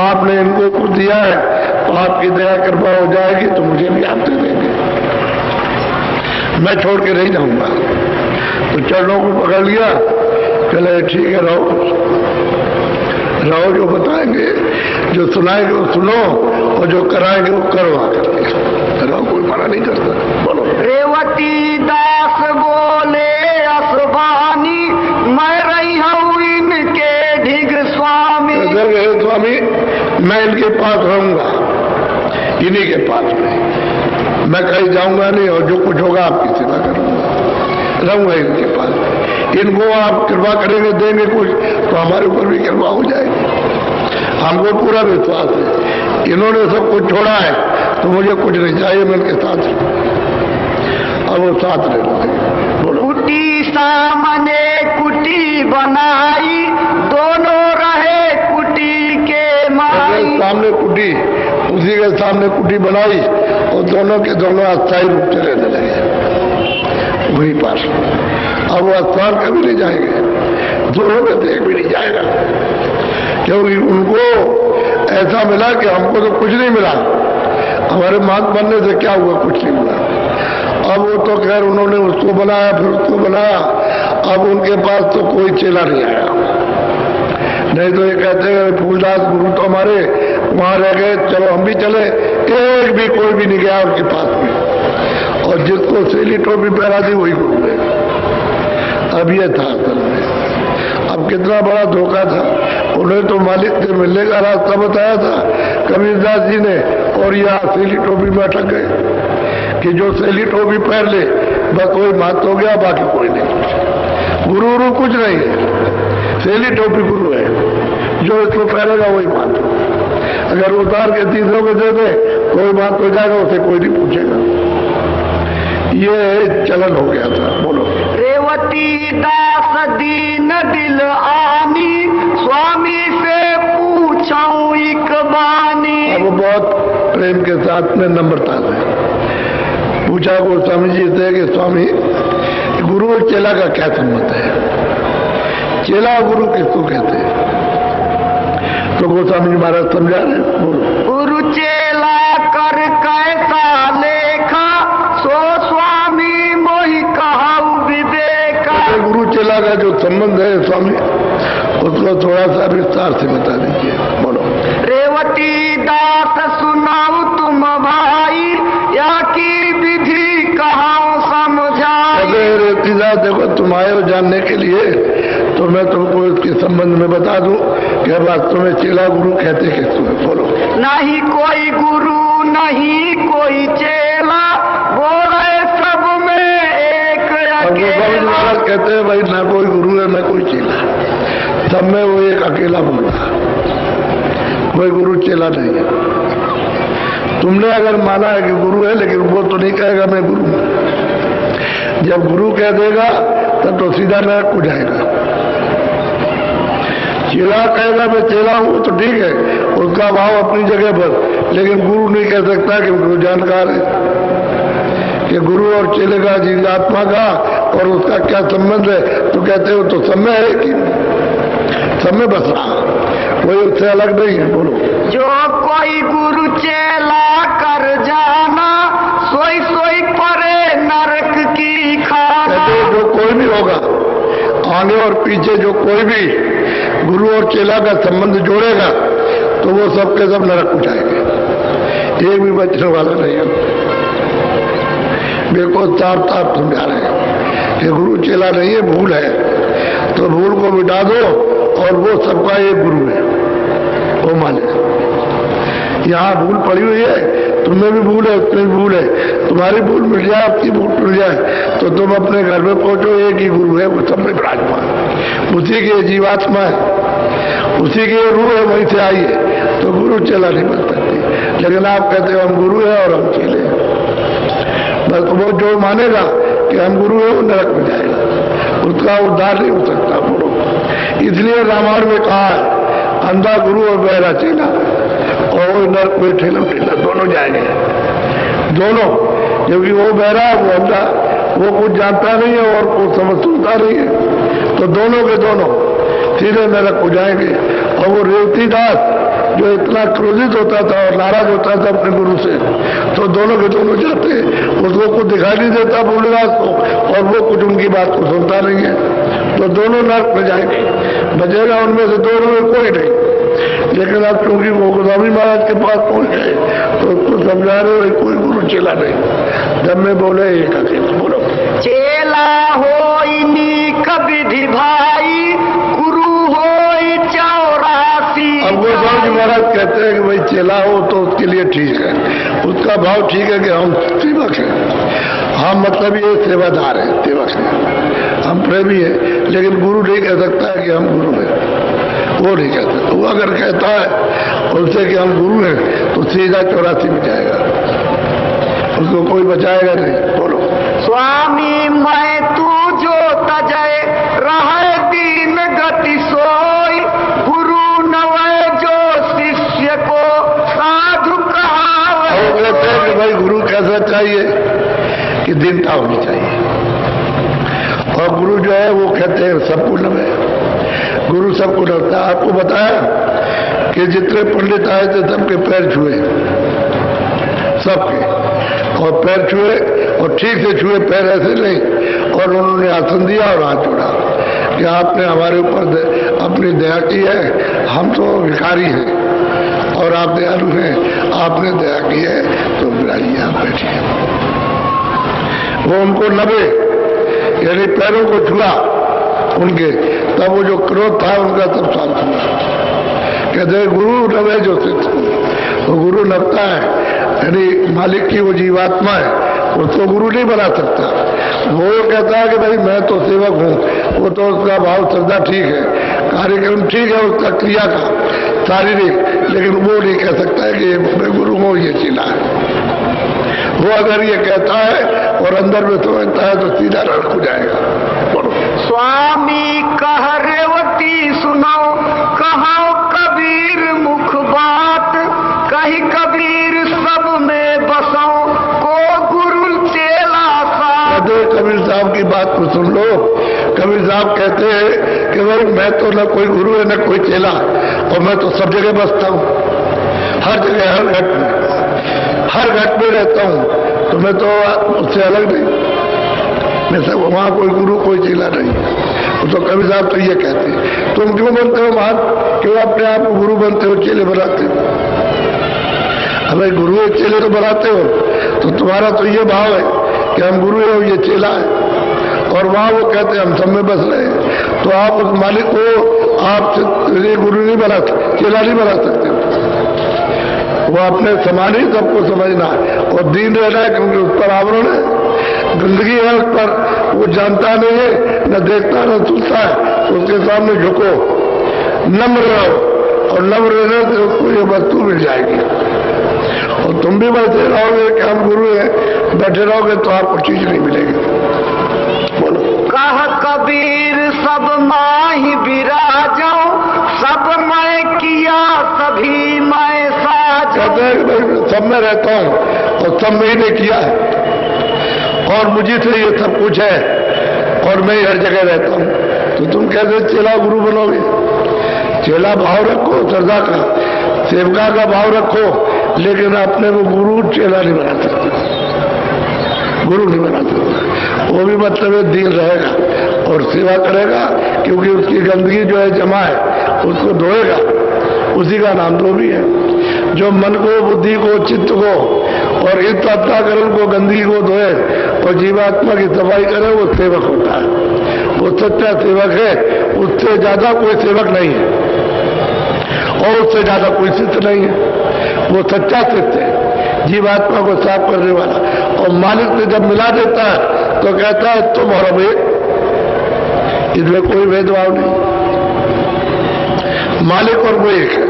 आपने इनको कुछ दिया है तो आपकी दया कृपा हो जाएगी तो मुझे भी आप दे देंगे, मैं छोड़ के नहीं जाऊंगा। तो चरणों को पकड़ लिया, चले ठीक है रहो, जो बताएंगे जो सुनाएंगे वो सुनो और जो कराएंगे वो करो आकर रहो, कोई मना नहीं करता। बोलो,
रेवती दास बोले असबानी, मैं रही हूँ इनके ढिग स्वामी।
स्वामी मैं इनके पास रहूंगा पास में, मैं कहीं जाऊंगा नहीं और जो कुछ होगा आपकी सेवा करूंगा, रहूंगा इनके पास। इनको आप कृपा करेंगे, देंगे कुछ तो हमारे ऊपर भी कृपा हो जाएगी। हमको पूरा विश्वास है, इन्होंने सब कुछ छोड़ा है तो मुझे कुछ नहीं चाहिए, मैं इनके साथ और वो साथ रह रहे।
कुटी सामने कुटी बनाई, दोनों रहे कुटी के माई।
सामने कुटी, उसी के सामने कुटी बनाई और दोनों के दोनों अस्थायी रूप से रहने लगे वहीं पास। अब वो स्थान कभी नहीं जाएंगे, दोनों में देख भी नहीं जाएगा, क्योंकि उनको ऐसा मिला कि हमको तो कुछ नहीं मिला, हमारे मात बनने से क्या हुआ, कुछ नहीं मिला। अब वो तो खैर उन्होंने उसको बनाया, फिर उसको बनाया, अब उनके पास तो कोई चेला नहीं आया। नहीं तो ये कहते हैं फूलदास गुरु तो हमारे वहां रह गए, चलो हम भी चले, एक भी कोई भी नहीं गया उनके पास में। और जिसको सेली टोपी पहरा दी वही गुरु है। अब ये था असल में, अब कितना बड़ा धोखा था। उन्हें तो मालिक से मिलने का रास्ता बताया था कबीरदास जी ने, और यहाँ सेली टोपी में अटक गए कि जो सेली टोपी पहन ले बस वही महत्व हो गया, बाकी कोई नहीं। गुरु कुछ नहीं है, सेली टोपी गुरु है, जो इसको पहनेगा वही महत्व। अगर उतार के तीसरों को दे दे कोई बात हो जाएगा, उसे कोई नहीं पूछेगा। ये चलन हो गया था। बोलो।
रेवती दास दीन दिल आनी, स्वामी से पूछाऊं एक बानी।
अब बहुत प्रेम के साथ में नम्रता से पूछा गोस्वामी जी से कि स्वामी गुरु और चेला का क्या संबंध है, चेला और गुरु किसको कहते हैं? तो गोस्वामी जी महाराज समझा रहे। बोलो।
गुरु चेला कर कैसा लेखा, सो स्वामी मोहि कहाऊ विवेका।
गुरु चेला का जो संबंध है स्वामी, उसको थोड़ा सा विस्तार से बता दीजिए। बोलो।
रेवती दास सुनाऊ तुम भाई, या की विधि कहाऊ समझाई।
रेवती दास देखो, तुम आए हो जानने के लिए, तो मैं तुमको इसके संबंध में बता दूं कि वास्तव में चेला गुरु कहते किसको है। बोलो।
नहीं कोई गुरु नहीं कोई चेला, बोले सब में एक अकेला।
कहते हैं भाई ना कोई गुरु है ना कोई चेला, सब में वो एक अकेला बोल रहा, कोई गुरु चेला नहीं है। तुमने अगर माना है कि गुरु है, लेकिन वो तो नहीं कहेगा मैं गुरु हूं। जब गुरु कह देगा तब तो सीधा नरक को जाएगा। चेला कहेगा मैं चेला हूं तो ठीक है, उसका भाव अपनी जगह पर, लेकिन गुरु नहीं कह सकता कि गुरु जानकार है। कि गुरु और चेले का जीवात्मा का और उसका क्या संबंध है, तो कहते हो तो सब में है कि सब में बस रहा, कोई उससे अलग नहीं है। बोलो।
जो कोई गुरु चेला कर जाना, सोई सोई परे नरक की खाना।
जो कोई भी होगा, आगे और पीछे जो कोई भी गुरु और चेला का संबंध जोड़ेगा, तो वो सबके सब नरक को जाएंगे, एक भी बचने वाला नहीं है। देखो साफ साफ समझा रहे हैं कि गुरु चेला नहीं है, भूल है, तो भूल को मिटा दो और वो सबका एक गुरु है, वो माने। यहाँ भूल पड़ी हुई है, तुम्हें भी भूल है, उसमें भी भूल है, तुम्हारी भूल मिट जाए, आपकी भूल मिट जाए, तो तुम अपने घर में पहुंचो, एक ही गुरु है, वो सब में विराजमान, उसी की जीवात्मा है, उसी की रूह है, वहीं से आई है, तो गुरु चेला नहीं बन सकती। लेकिन आप कहते हो हम गुरु है और हम चेले हैं, बस वो जो मानेगा कि हम गुरु है वो नरक में जाएगा, उसका उद्धार नहीं हो सकता। बोलो। इसलिए रामायण में कहा है अंधा गुरु और बहरा चेला, और वो नरक में ठेला ठेला दोनों जाएंगे, दोनों, क्योंकि वो बहरा है वो अंधा, वो कुछ जानता नहीं है और कुछ समझ सुनता नहीं है, तो दोनों के दोनों सीधे नरक हो जाएंगे। और वो रेवती दास जो इतना क्रोधित होता था और नाराज होता था अपने गुरु से, तो दोनों के दोनों जाते, उसको कुछ दिखाई नहीं देता फूलदास को, और वो कुछ उनकी बात को सुनता नहीं है, तो दोनों नरक में जाएंगे, बचेगा उनमें से दोनों में कोई नहीं। लेकिन अब क्योंकि वो गोस्वामी महाराज के पास पहुंच गए, तो उसको समझा रहे कोई गुरु चेला नहीं, जब में बोले एक अकेला। बोलो।
चेला होई नीक विधि भाई, गुरु होई 84।
अब गोस्वामी महाराज कहते हैं कि भाई चेला हो तो उसके लिए ठीक है, उसका भाव ठीक है कि हम सेवक हैं, हम मतलब ये सेवादार हैं, सेवक हैं, हम प्रेमी हैं। लेकिन गुरु नहीं कह सकता है कि हम गुरु हैं, वो नहीं कहता। वो अगर कहता है उनसे कि हम गुरु हैं तो सीधा 84 में जाएगा, उसको कोई बचाएगा नहीं। बोलो।
स्वामी मैं तू जो तजय रहे दीन गति सोई, गुरु नवै जो शिष्य को साधु कहावे।
वो कहते हैं कि भाई गुरु कैसा चाहिए कि दीनता होनी चाहिए, और गुरु जो है वो कहते हैं सबको नवे, गुरु सबको नवता। आपको बताया कि जितने पंडित आए थे सबके पैर छुए, सबके, और पैर छुए और ठीक से छुए, पैर ऐसे नहीं, और उन्होंने आसन दिया और हाथ जोड़ा कि आपने हमारे ऊपर अपनी दया की है, हम तो भिखारी हैं और आप दयालु हैं, आपने दया की है तो आइए आप बैठिए। वो उनको नबे यानी पैरों को छुआ उनके, तब वो जो क्रोध था उनका तब शांत हुआ। कहते गुरु नवे जो सिद्ध, वो गुरु नवता है, यानी मालिक की वो जीवात्मा है, उसको गुरु नहीं बना सकता। वो कहता है कि भाई मैं तो सेवक हूँ, वो तो उसका भाव श्रद्धा ठीक है, कार्यक्रम ठीक है उसका क्रिया का शारीरिक, लेकिन वो नहीं कह सकता है कि मैं गुरु हूँ, ये चीला है। वो अगर ये कहता है और अंदर में समझता है तो सीधा रड़ हो जाएगा।
स्वामी कह रेवती सुनो, कहो कबीर मुख बात, कही कबीर सब में बसो, को गुरु चेला सा।
कबीर साहब की बात को सुन लो। कबीर साहब कहते हैं कि भाई मैं तो न कोई गुरु है न कोई चेला, और मैं तो सब जगह बसता हूँ, हर जगह, हर घट में, हर घट में रहता हूँ, तो मैं तो उससे अलग नहीं, मैं सब वहाँ कोई गुरु कोई चेला नहीं। तो कबीर साहब तो ये कहते हैं, तुम क्यों बनते हो महान, क्यों अपने आप को गुरु बनते हो, चेले बनाते हो? अरे गुरु और चेले तो बनाते हो, तो तुम्हारा तो ये भाव है कि हम गुरु हैं और ये चेला है, और वहाँ वो कहते हैं हम सब में बस रहे हैं। तो आप उस मालिक को आप गुरु नहीं बना सकते, चेला नहीं बना सकते। वो अपने समान ही सबको समझना है और दीन रहना है, क्योंकि उस पर आवरण है, गंदगी है उस पर, वो जानता नहीं है, न देखता न सुनता है, उसके सामने झुको, नम्र रहो, और नम्र रहने से उसको ये वस्तु मिल जाएगी। और तुम भी बैठे रहोगे कि हम गुरु हैं, बैठे रहोगे तो आपको चीज नहीं मिलेगी। बोलो।
कह कबीर सब माही विराजो, सब मैं किया सभी मैं साज।
सब में रहता हूँ और सब में ही ने किया है, और मुझे से ये सब कुछ है, और मैं हर जगह रहता हूँ। तो तुम कैसे चेला गुरु बनोगे? चेला भाव रखो श्रद्धा का, सेवका का भाव रखो, लेकिन अपने को गुरु चेला नहीं बना सकते, गुरु नहीं बना सकते। वो भी मतलब दीन रहेगा और सेवा करेगा, क्योंकि उसकी गंदगी जो है जमा है उसको धोएगा, उसी का नाम धोबी है। जो मन को, बुद्धि को, चित्त को और इस अंतःकरण को, गंदगी को धोए और जीवात्मा की सफाई करे, वो सेवक होता है, वो सच्चा सेवक है। उससे ज्यादा कोई सेवक नहीं है और उससे ज्यादा कोई सिद्ध नहीं है, वो सच्चा सिद्ध है, जीवात्मा को साफ करने वाला। और मालिक से जब मिला देता है तो कहता है तुम और हम एक, इसमें कोई भेदभाव नहीं, मालिक और वो एक है,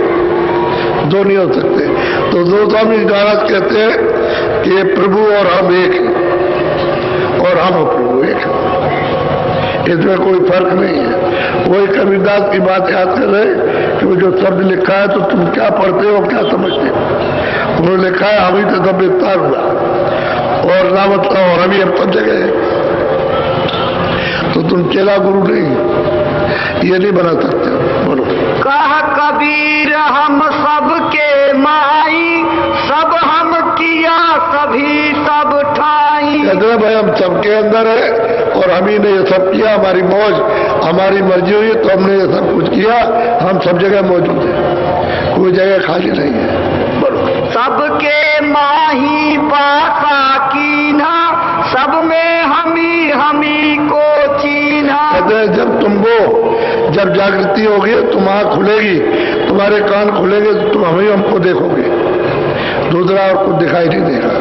दो नहीं हो सकते। तो दो स्वामी महाराज कहते हैं कि ये प्रभु और हम एक है, और हम और प्रभु एक है, इसमें कोई फर्क नहीं है। वही कबीरदास की बात याद कर रहे कि वो जो शब्द लिखा है तो तुम क्या पढ़ते हो, क्या समझते हो? उन्होंने लिखा है अभी तो सब विस्तार हुआ और ना मतलब, और अभी अब सब जगह है, तो तुम चेला गुरु नहीं, ये नहीं बना सकते। बोलो।
कह कबीर हम सबके माई, सब हम किया सभी सब ठाई।
कहते भाई हम सबके अंदर है और हम ही ने ये सब किया, हमारी मौज, हमारी मर्जी हुई तो हमने ये सब कुछ किया, हम सब जगह मौजूद है, कोई जगह खाली नहीं है। बोलो।
सबके माही पासा कीना, सब में हमी को चीना।
कहते हैं जब तुमको जब जागृति होगी, तुम आँख खुलेगी, तुम्हारे कान खुलेंगे तो तुम हमको देखोगे, दूसरा और कुछ दिखाई नहीं देगा।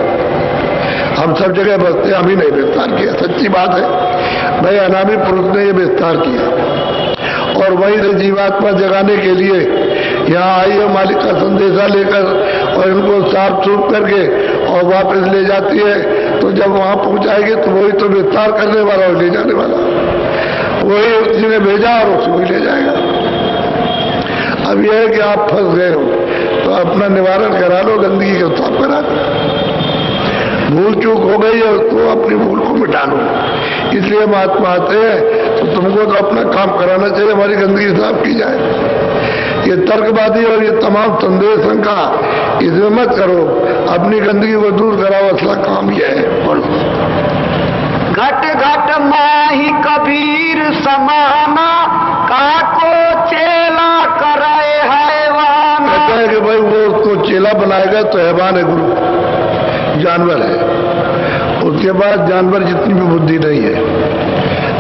हम सब जगह बसते, हम ही नहीं विस्तार किया, सच्ची बात है भाई। अनामी पुरुष ने ये विस्तार किया और वही से जीवात्मा जगाने के लिए यहाँ आई है, मालिक का संदेशा लेकर और इनको साफ सूफ करके और वापस ले जाती है। तो जब वहां पहुंचाएगी तो वही तो विस्तार करने वाला और ले जाने वाला, वही उसी ने भेजा और उसी को ले जाएगा। अब यह है कि आप फंस गए हो तो अपना निवारण करा लो, गंदगी को साफ करा दो। भूल चूक हो गई है तो अपनी भूल को मिटा लो। इसलिए महात्मा आते हैं तो तुमको तो अपना काम कराना चाहिए, हमारी गंदगी साफ की जाए। ये तर्कवादी और ये तमाम संदेह शंका इसमें मत करो, अपनी गंदगी को दूर कराओ, असला काम यह है। बोलो।
घट घट माही कबीर समाना, काको चेला कराए हैवान।
कहता है कि भाई वो उसको चेला बनाएगा तो हैवान है, गुरु जानवर है, उसके बाद जानवर जितनी भी बुद्धि नहीं है।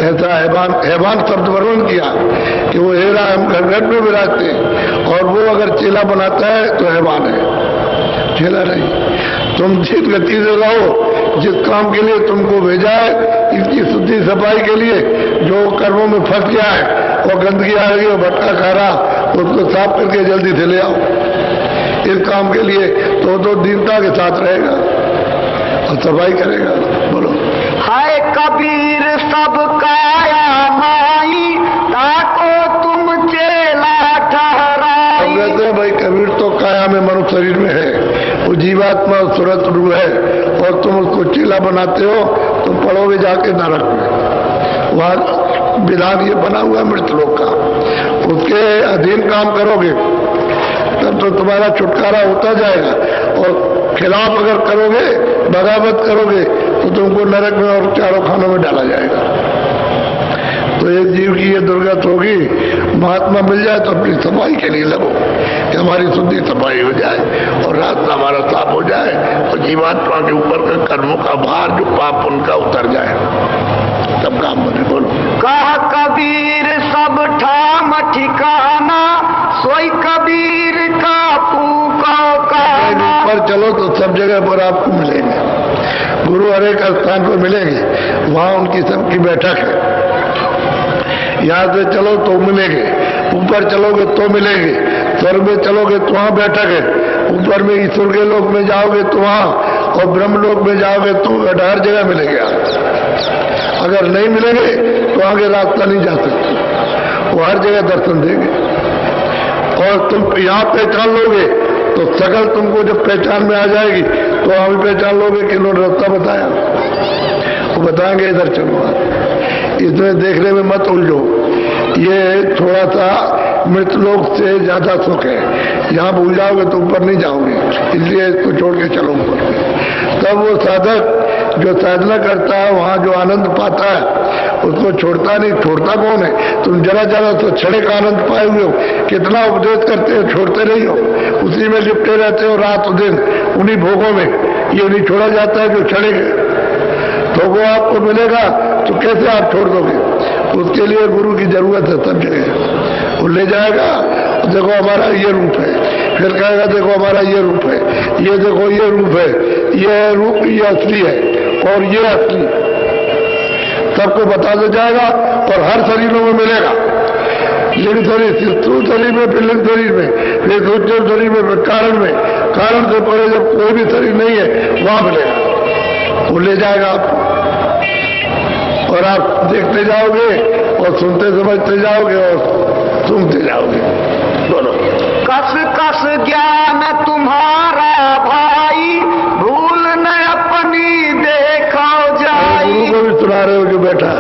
ऐसा हैवान शब्द वर्णन किया कि वो हेरा हम घर में विराजते हैं और वो अगर चेला बनाता है तो हैवान है, चेला नहीं। तुम जिस गति से रहो, जिस काम के लिए तुमको भेजा है, इसकी शुद्धि सफाई के लिए जो कर्मों में फंस गया है और गंदगी आ रही है, भटका खा रहा, उसको साफ करके जल्दी से ले आओ इस काम के लिए। तो दीनता के साथ रहेगा और सफाई करेगा। बोलो।
हाय कबीर सब काया माई, ताको तुम चेला ठहराई।
कहते हैं भाई कबीर तो काया में मनुष्य शरीर में है, वो जीवात्मा सूरत रूप है और तुम उसको चेला बनाते हो, तुम पढ़ोगे जाके नरक में। वहां विधान ये बना हुआ है मृत लोक का, उसके अधीन काम करोगे तब तो तुम्हारा छुटकारा होता जाएगा। और खिलाफ अगर करोगे, बगावत करोगे तो तुमको नरक में और चारों खानों में डाला जाएगा। तो एक जीव की ये दुर्गत होगी, महात्मा मिल जाए तो अपनी सफाई के लिए लगो कि हमारी शुद्धि सफाई हो जाए और रास्ता हमारा साफ हो जाए और जीवात्मा के ऊपर का कर्मों का भार जो पाप उनका उतर जाए, तब काम बने। बोलो।
कह कबीर सब ठाम ठिकाना, सोई कबीर का फूका कहना।
ऊपर चलो तो सब जगह पर आपको मिलेंगे, गुरु हर एक स्थान पर मिलेंगे, वहां उनकी सबकी बैठक है। यहाँ से चलो तो मिलेंगे, ऊपर चलोगे तो मिलेंगे, स्वर्ग में चलोगे तो वहां बैठक है, ऊपर में ईश्वर के लोक में जाओगे तो वहां, और ब्रह्म लोक में जाओगे तो हर जगह मिलेंगे आप। अगर नहीं मिलेंगे तो आगे रास्ता नहीं जा सकते, वो हर जगह दर्शन देंगे। और तुम यहाँ पहचान लोगे तो सकल तुमको जब पहचान में आ जाएगी तो हम पहचान लोगे कि इन्होंने रास्ता बताया, वो बताएंगे इधर चलो। इसमें देखने में मत उलझो, ये थोड़ा सा मृत लोक से ज्यादा सुख है, यहाँ भूल जाओगे तो ऊपर नहीं जाओगे, इसलिए इसको छोड़ के चलो ऊपर। तब वो साधक जो साधना करता है वहां जो आनंद पाता है उसको छोड़ता नहीं। छोड़ता कौन है? तुम जरा जरा तो छड़े का आनंद पाए हुए हो, कितना उपदेश करते हो, छोड़ते नहीं हो, उसी में लिपटे रहते हो रात दिन, उन्हीं भोगों में। ये नहीं छोड़ा जाता है जो छड़े गए, तो वो आपको मिलेगा तो कैसे आप छोड़ दोगे? उसके लिए गुरु की जरूरत है सब जगह। वो ले जाएगा, देखो हमारा ये रूप है, फिर कहेगा देखो हमारा ये रूप है, ये देखो ये रूप है, ये रूप ये असली है और ये असली, सबको बता दे जाएगा और हर शरीरों में मिलेगा। लिंग शरीर, स्थूल शरीर में, फिर लिंग शरीर में, फिर सूक्ष्म शरीर में, फिर कारण में, कारण से परे जब कोई भी शरीर नहीं है वहां मिलेगा, वो ले जाएगा आपको और आप देखते जाओगे और सुनते समझते जाओगे और सुनते जाओगे। बोलो।
कस कस ज्ञान तुम्हारा भाई, भूल न अपनी देखा जाई।
गुरु को भी सुना रहे हो जो बैठा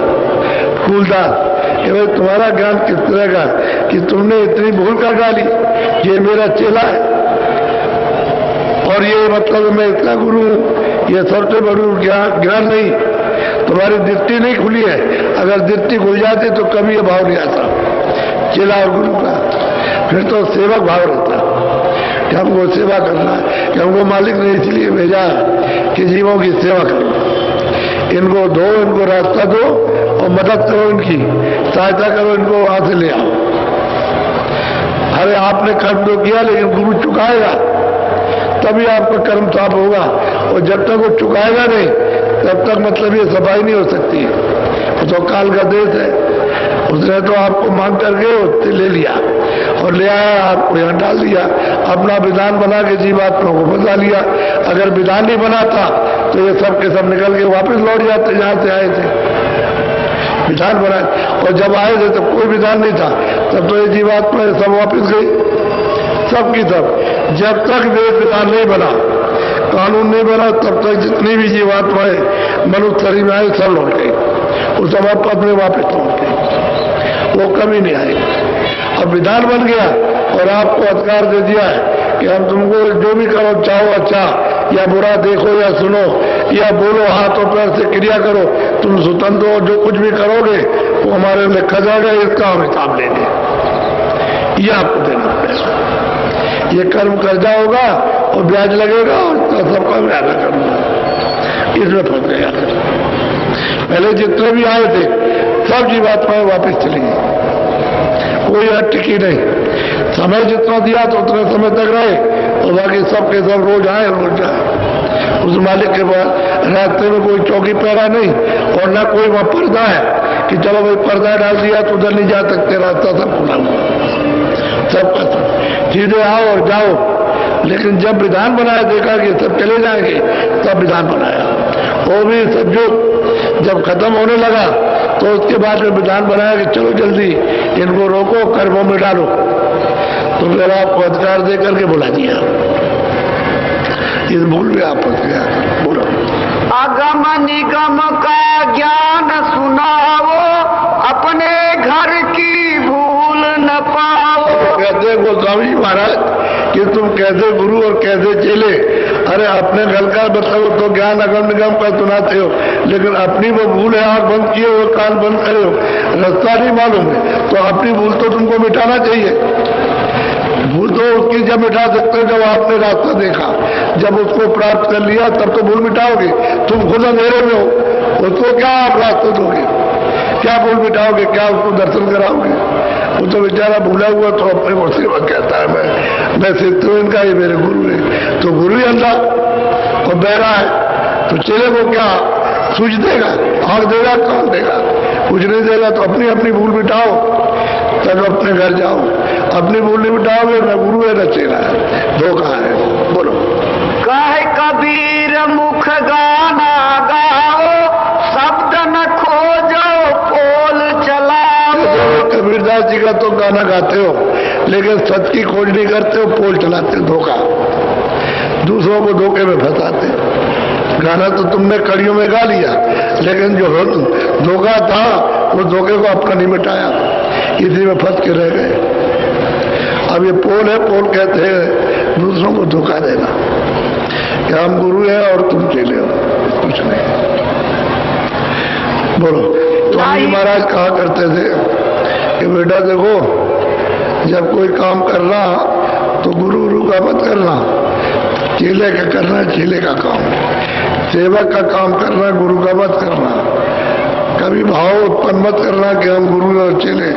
फूलदार कि भाई तुम्हारा ज्ञान किस तरह का कि तुमने इतनी भूल कर डाली, ये मेरा चेला है और ये मतलब मैं इतना गुरु हूं, ये सबसे बड़ी ज्ञान नहीं, तुम्हारी दृष्टि नहीं खुली है। अगर दृष्टि खुल जाती तो कभी ये भाव नहीं आता चेला और गुरु का, फिर तो सेवक भाव रहता कि हमको सेवा करना है, कि हमको मालिक ने इसलिए भेजा कि जीवों की सेवा करो। इनको दो, इनको रास्ता दो और मदद करो, इनकी सहायता करो, इनको वहां से ले आओ। अरे आपने कर्म तो किया, लेकिन गुरु चुकाएगा तभी आपका कर्म साफ होगा, और जब तक वो चुकाएगा नहीं तब तक मतलब ये सफाई नहीं हो सकती। तो काल का देश है, उसने तो आपको मांग करके उससे ले लिया और ले आया, आपको यहाँ डाल दिया, अपना विधान बना के जीवात्मा को फंसा लिया। अगर विधान नहीं बनाता तो ये सब के सब निकल के वापस लौट जाते जहां से आए थे। विधान बनाए, और जब आए थे तब कोई विधान नहीं था, तब तो ये जीवात्मा सब वापस गई, सब की सब। जब तक वेद विधान नहीं बना, कानून नहीं बना, तब तक जितनी भी जीवात्माएं मनुष्य शरीर में आए सब लौट गई, वो सब अपने वापस लौट गई, वो कभी नहीं आए। अब विधान बन गया और आपको अधिकार दे दिया है कि हम तुमको जो भी करो, चाहो अच्छा या बुरा, देखो या सुनो या बोलो, हाथों पैर से क्रिया करो, तुम स्वतंत्र हो, जो कुछ भी करोगे वो हमारे लिखा जाएगा, इसका हम हिसाब लेंगे। ये आपको देना पड़ेगा। ये कर्म कर्जा होगा और ब्याज लगेगा और सबका मैं अदा करूंगा, इसमें फंस गया। पहले जितने भी आए थे सब जीवात्माएं वापस चली गई, कोई टिकी नहीं। समय जितना दिया तो उतने समय तक रहे, और बाकी सब के सब रोज आए रोज जाए। उस मालिक के बाद रास्ते में कोई चौकी पहरा नहीं, और ना कोई वहां पर्दा है कि चलो भाई पर्दा डाल दिया तो उधर नहीं जा सकते, रास्ता सब खुला हुआ, सब सीधे आओ और जाओ। लेकिन जब विधान बनाया, देखा कि सब चले जाएंगे, तब विधान बनाया। वो भी सतयुग जब खत्म होने लगा तो उसके बाद में विधान बनाया कि चलो जल्दी इनको रोको, कर्मों में डालो। तो फिर आपको अधिकार दे करके बुला दिया, इस भूल में आप फंस गया। बोलो,
अगम निगम का ज्ञान सुनाओ, अपने घर की भूल न पाओ।
कहते गोस्वामी महाराज कि तुम कैसे गुरु और कैसे चेले, अरे अपने घर का मतलब तो ज्ञान अगम निगम का सुनाते हो, लेकिन अपनी वो भूल है, आंख बंद किए हो, कान बंद करे हो, रास्ता नहीं मालूम है, तो अपनी भूल तो तुमको मिटाना चाहिए। भूल तो उसकी जब मिटा सकते हो जब आपने रास्ता देखा, जब उसको प्राप्त कर लिया तब तो भूल मिटाओगे। तुम खुद अंधेरे में हो, उसको क्या आप रास्ता दोगे, क्या भूल मिटाओगे, क्या उसको दर्शन कराओगे? वो तो बेचारा भूला हुआ तो अपने को सेवा कहता है, मैं सिद्ध हूं इनका, ये मेरे गुरु है। तो गुरु ही अंधा और बहरा है, तो चेले को क्या सूझ देगा, आंख देगा, कान देगा, कुछ नहीं देगा। तो अपनी अपनी भूल मिटाओ, तब अपने घर जाओ। अपनी भूल नहीं मिटाओगे, न गुरु है न चेला है, धोखा है। बोलो,
कहे कबीर मुख गाना गाओ, शब्द न खोजो पोल चलाओ।
कबीरदास जी का तो गाना गाते हो, लेकिन सच की खोज नहीं करते हो, पोल चलाते हो, धोखा, दूसरों को धोखे में फंसाते। गाना तो तुमने कड़ियों में गा लिया, लेकिन जो धोखा था उस धोखे को अपना नहीं मिटाया, इसी में फंस के रह गए। अब ये पोल है, पोल कहते हैं दूसरों को धोखा देना कि हम गुरु हैं और तुम चेले हो, कुछ नहीं। बोलो, स्वामी महाराज कहा करते थे कि बेटा देखो, जब कोई काम करना तो गुरु का मत करना, चेले का करना, चेले का काम, सेवक का काम करना, गुरु का मत करना। कभी भाव उत्पन्न मत करना कि हम गुरु और चेले,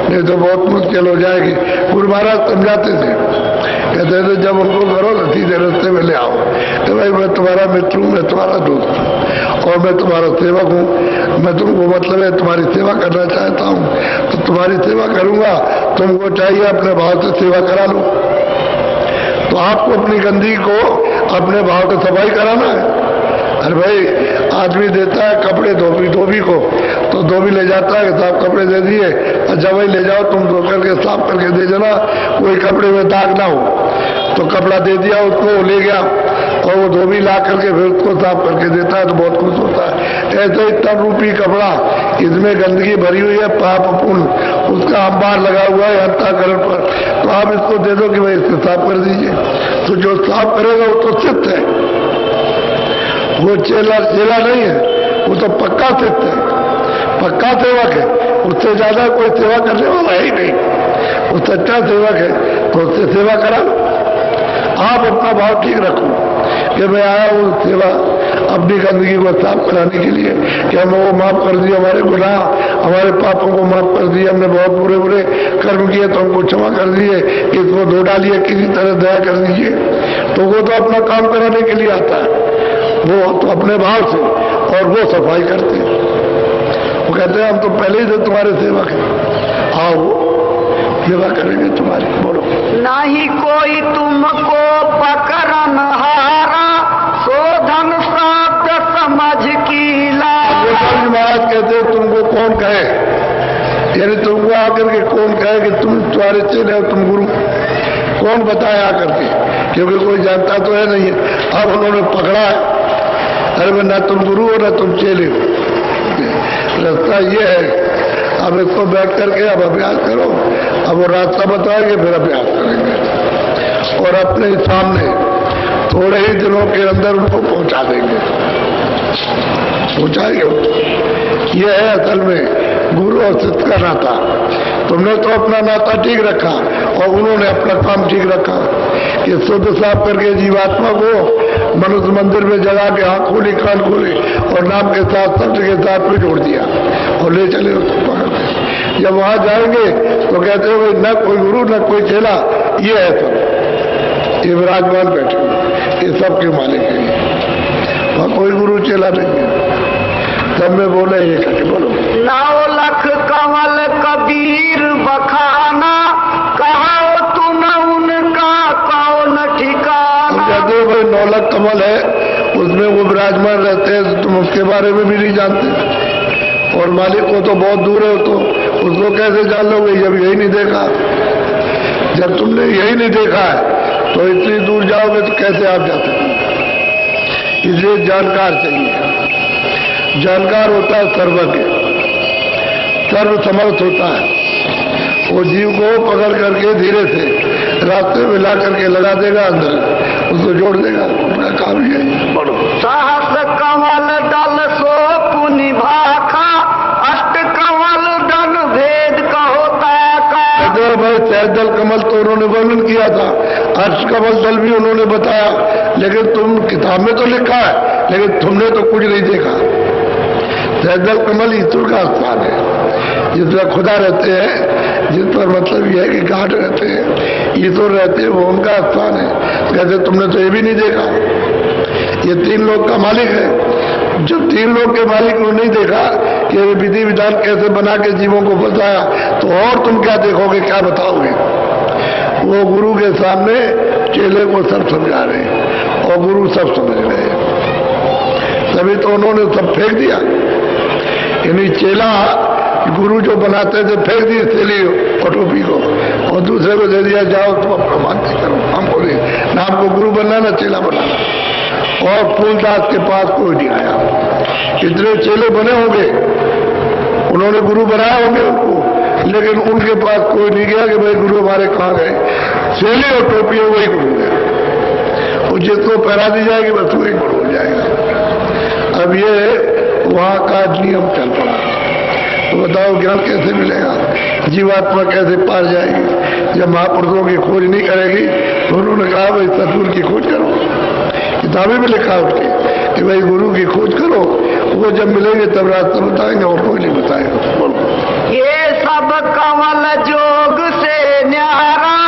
नहीं तो बहुत मुश्किल हो जाएगी। गुरु महाराज समझाते थे, कहते थे जब उनको करो तो सीधे रास्ते में ले आओ कि भाई मैं तुम्हारा मित्र हूँ, मैं तुम्हारा दोस्त हूँ और मैं तुम्हारा सेवक हूँ, मैं तुमको मतलब है तुम्हारी सेवा करना चाहता हूँ, तो तुम्हारी सेवा करूंगा, तुमको चाहिए अपने भाव से सेवा करा लो। तो आपको अपनी गंदगी को अपने भाव से सफाई कराना है। अरे भाई आदमी देता है कपड़े धोबी को, तो धोबी ले जाता है, साफ कपड़े दे दिए, अच्छा भाई ले जाओ तुम धो करके साफ करके दे देना, कोई कपड़े में दाग ना हो। तो कपड़ा दे दिया उसको, ले गया और वो धोबी ला करके फिर उसको साफ करके देता है, तो बहुत खुश होता है। ऐसे ही तन रूपी कपड़ा, इसमें गंदगी भरी हुई है, पाप पुण्य उसका अंबार लगा हुआ है अंतःकरण पर, तो आप इसको दे दो कि भाई इसको साफ कर दीजिए। तो जो साफ करेगा वो तो सिद्ध है, वो चेला नहीं है, वो तो पक्का सिद्ध है, पक्का सेवक है, उससे ज्यादा कोई सेवा करने वाला है ही नहीं। वो सच्चा सेवक है तो उससे सेवा करा लो। आप अपना भाव ठीक रखो कि मैं आया हूँ सेवा, अपनी गंदगी को साफ कराने के लिए कि हमें वो माफ कर दिए, हमारे गुनाह हमारे पापों को माफ कर दिए, हमने बहुत बुरे बुरे कर्म किए तो हमको क्षमा कर दिए, इसको धो डालिए, किसी तरह दया कर दीजिए। तो वो तो अपना काम कराने के लिए आता है, वो तो अपने भाव से, और वो सफाई करते हैं। वो कहते हैं हम तो पहले ही से तुम्हारे सेवक हैं, आओ सेवा करेंगे तुम्हारी। बोलो।
नहीं कोई तुमको पकड़न हारा, शोधन शब्द समझ की ला।
महाराज कहते तुमको कौन कहे, यानी तुमको आकर के कौन कहे कि तुम तुम्हारे चेले हो, तुम गुरु, कौन बताए आकर के, क्योंकि कोई जानता तो है नहीं है। अब उन्होंने पकड़ा है, अरे ना तुम गुरु हो ना तुम चेले हो। रास्ता ये है, अब इसको बैठ करके अब अभ्यास करो। अब वो रास्ता बताएंगे, फिर अभ्यास करेंगे और अपने सामने थोड़े ही दिनों के अंदर उनको पहुंचा देंगे, पहुंचाएंगे। ये है असल में गुरु और शिष्य का नाता। तुमने तो अपना नाता ठीक रखा और उन्होंने अपना काम ठीक रखा कि शुद्ध साफ करके जीवात्मा को मनुष्य मंदिर में जगा के आंख खोली कान खोली और नाम के साथ शब्द के साथ भी जोड़ दिया और ले चले उसको पकड़ के। जब वहां जाएंगे तो कहते हो न कोई गुरु न कोई चेला, ये है सब, ये विराजमान बैठे, ये सबके मालिक है, वहां कोई गुरु चेला नहीं है। तब में बोले ये करके बोलो।
9 लख कमल कबीर बखाना, कहो तुम उनका कौन ठिकाना।
कहते हो भाई 9 लाख कमल है, उसमें वो विराजमान रहते हैं, तो तुम उसके बारे में भी नहीं जानते, और मालिक को तो बहुत दूर है, तो उसको कैसे जान लोगे जब यही नहीं देखा। जब तुमने यही नहीं देखा है तो इतनी दूर जाओगे तो कैसे आप जा सकते। इसलिए जानकार चाहिए। जानकार होता है सर्वज्ञ, सर्व समर्थ होता है, वो जीव को पकड़ करके धीरे से रास्ते में ला करके लगा देगा, अंदर उसको जोड़ देगा, उनका काम ही है। बोलो।
सहस कमल दल सो पुनि भाखा, अष्ट कमल दल भेद कहोता का।
भाई सहजल कमल तो उन्होंने वर्णन किया था, अष्ट कमल दल भी उन्होंने बताया, लेकिन तुम किताब में तो लिखा है, लेकिन तुमने तो कुछ नहीं देखा। सहजल कमल ईश्वर का स्थान है, जिसमें खुदा रहते हैं, जिस पर मतलब यह है कि गाढ़ रहते हैं, ईश्वर रहते हैं, वो उनका स्थान है। कहते तुमने तो ये भी नहीं देखा, ये 3 लोग का मालिक है। जब 3 लोग के मालिक ने नहीं देखा कि विधि विधान कैसे बना के जीवों को बताया, तो और तुम क्या देखोगे, क्या बताओगे। वो गुरु के सामने चेले को सब समझा रहे हैं और गुरु सब समझ रहे हैं, तभी तो उन्होंने सब फेंक दिया। यानी चेला गुरु जो बनाते थे फेंक दिए थैली और टोपी को, और दूसरे को दे दिया जाओ तुम अपना मानते करो, हमको नहीं ना, हमको गुरु बनना ना चेला बनाना। और फूलदास के पास कोई नहीं आया। इतने चेले बने होंगे, उन्होंने गुरु बनाया होंगे उनको, लेकिन उनके पास कोई नहीं गया कि भाई गुरु हमारे कहाँ गए। चेले और टोपी हो वही गुरु है, वो जिसको पहरा दी जाएगी बस वही गुरु हो जाएगा। अब ये वहां का नियम चल पड़ा, तो बताओ ज्ञान कैसे मिलेगा, जीवात्मा कैसे पार जाएगी जब महापुरुषों की खोज नहीं करेगी। तो उन्होंने कहा भाई सतगुरु की खोज करो, किताबें में लिखा उनके कि भाई गुरु की खोज करो, वो जब मिलेंगे तब रास्ता बताएंगे और कोई नहीं बताएगा।
ये सब कमल जोग से न्यारा,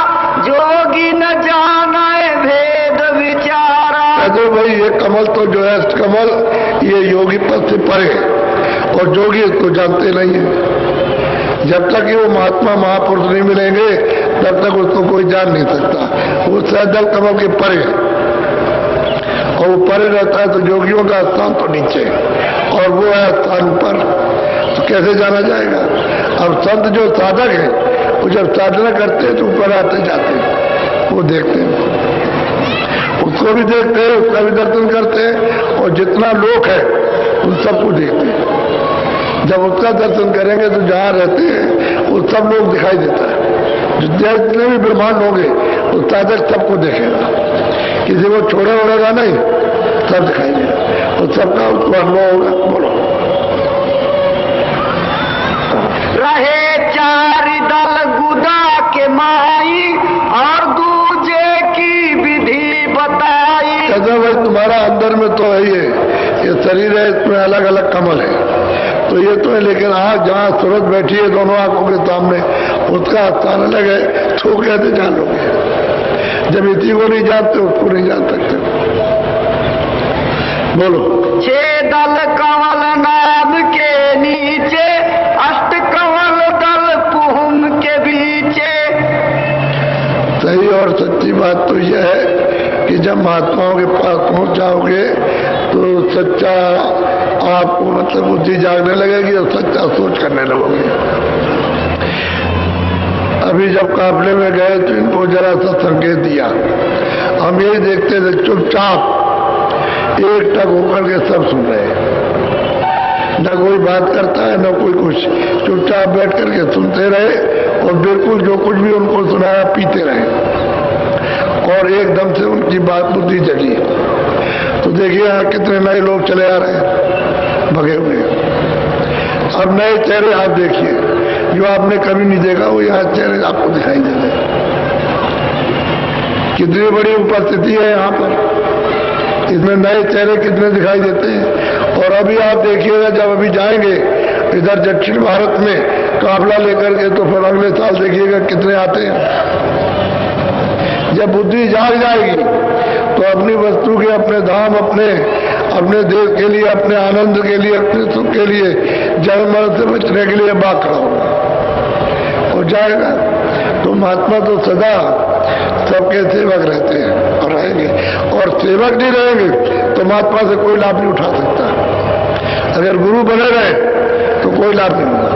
जोगी न जाने भेद विचारा।
कहते भाई ये कमल तो जो है कमल, ये योगी पद से परे और जोगी इसको जानते नहीं है। जब तक ये वो महात्मा महापुरुष नहीं मिलेंगे तब तक उसको कोई जान नहीं सकता। वो सहजल कमल के परे, और वो परे रहता है तो जोगियों का स्थान तो नीचे और वो है स्थान ऊपर, तो कैसे जाना जाएगा। अब संत जो साधक है वो जब साधना करते हैं तो ऊपर आते जाते हैं, वो देखते हैं, उसको भी देखते हैं, उसका भी दर्शन करते हैं, और जितना लोक है उन सबको देखते हैं। जब उसका दर्शन करेंगे तो जहाँ रहते हैं वो सब लोग दिखाई देता है। जितने भी ब्रह्मांड होंगे वो साधक सबको देखेगा, किसी को छोड़े ओढ़ेगा नहीं, सब दिखाई देगा और सबका उसको अनुभव होगा। बोलो।
रहे 4 दल गुदा के माई, और दूजे की विधि बताई।
कहते भाई तुम्हारा अंदर में तो है ये ये शरीर है, इसमें अलग अलग कमल है, तो ये तो है, लेकिन आँख जहाँ सूरत बैठी है दोनों आंखों के सामने, उसका स्थान अलग है, तो कैसे जान लोगे? जब इसी को नहीं जानते उसको नहीं जान सकते। बोलो।
6 दल कमल नाद के नीचे, अष्ट कमल दल पुहुम के बीचे।
सही और सच्ची बात तो यह है कि जब महात्माओं के पास पहुंच जाओगे तो सच्चा आपको मतलब बुद्धि जागने लगेगी और सच्चा सोच करने लगोगे। अभी जब काफले में गए तो इनको जरा सा संकेत दिया, हम यही देखते थे चुपचाप एक टक होकर के सब सुन रहे हैं, न कोई बात करता है न कोई कुछ, चुपचाप बैठ करके सुनते रहे और बिल्कुल जो कुछ भी उनको सुनाया पीते रहे। और एकदम से उनकी बात बुद्धि जगी तो देखिए यहाँ कितने नए लोग चले आ रहे हैं भगे हुए। अब नए चेहरे आप देखिए, जो आपने कभी नहीं देखा वो यहाँ चेहरे आपको दिखाई दे रहे। कितनी बड़ी उपस्थिति है यहाँ पर, इसमें नए चेहरे कितने दिखाई देते हैं। और अभी आप देखिएगा जब अभी जाएंगे इधर दक्षिण भारत में काफला लेकर के, तो फिर अगले साल देखिएगा कितने आते हैं। जब बुद्धि जाग जाएगी तो अपनी वस्तु के, अपने धाम, अपने देश के लिए, अपने आनंद के लिए, अपने सुख के लिए, जन्म मरण से बचने के लिए बात खड़ा होगा हो जाएगा। तो महात्मा तो सदा सबके सेवक रहते हैं और रहेंगे, और सेवक नहीं रहेंगे तो महात्मा से कोई लाभ नहीं उठा सकता। अगर गुरु बने रहे तो कोई लाभ नहीं होगा,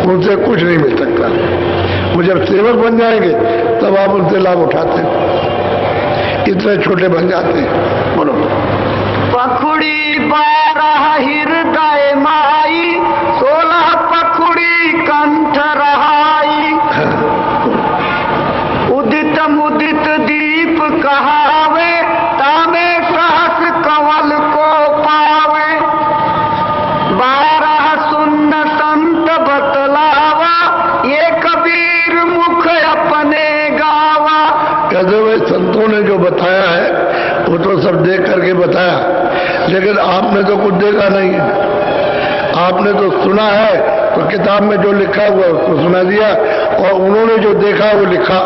उनसे कुछ नहीं मिल सकता। वो जब सेवक बन जाएंगे तब आप उनसे लाभ उठाते, इतने छोटे बन जाते हैं। बोलो।
पखुड़ी 12 हृदय माई, 16 पखुड़ी कंठ रहाई। उदित मुदित दीप कहावे, तामे सहस कमल को पावे। 12 सुन्न संत बतलावा, ये कबीर मुख अपने गावा।
कहते हुए संतों ने जो बताया है वो तो सब देख करके बताया, लेकिन आपने तो कुछ देखा नहीं है। आपने तो सुना है, तो किताब में जो लिखा हुआ उसको सुना दिया, और उन्होंने जो देखा वो लिखा।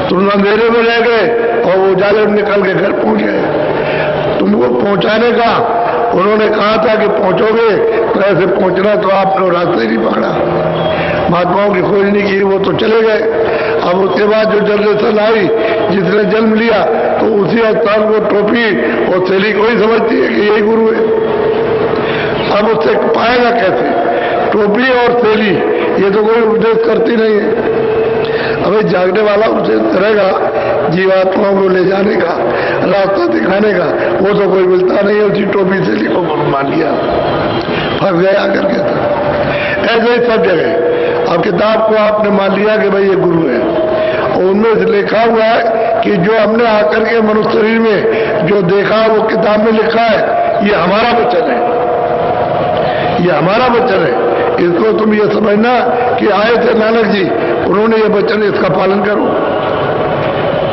तुम अंधेरे में रह गए और वो उजाले में निकल के घर पहुंच गए। तुमको पहुंचाने का उन्होंने कहा था कि पहुंचोगे, तो ऐसे पहुंचना, तो आपने रास्ते नहीं पकड़ा। महात्माओं की खोज नहीं की, वो तो चले गए। अब उसके बाद जो जनरेशन आई, जिसने जन्म लिया, तो उसी स्थान को टोपी और थैली को ही समझती है कि यही गुरु है। अब उससे पाएगा कैसे? टोपी और थैली ये तो कोई उपदेश करती नहीं है। अभी जागने वाला उपदेश करेगा जीवात्माओं को ले जाने का, रास्ता दिखाने का, वो तो कोई मिलता नहीं है। उसी टोपी थैली को मान लिया, फंस गया करके। ऐसे ही सब जगह अब किताब को आपने मान लिया कि भाई ये गुरु है, और उनमें से लिखा हुआ है कि जो हमने आकर के मनुष्य शरीर में जो देखा वो किताब में लिखा है, ये हमारा वचन है, ये हमारा वचन है। इसको तुम ये समझना कि आए थे नानक जी, उन्होंने ये वचन, इसका पालन करो।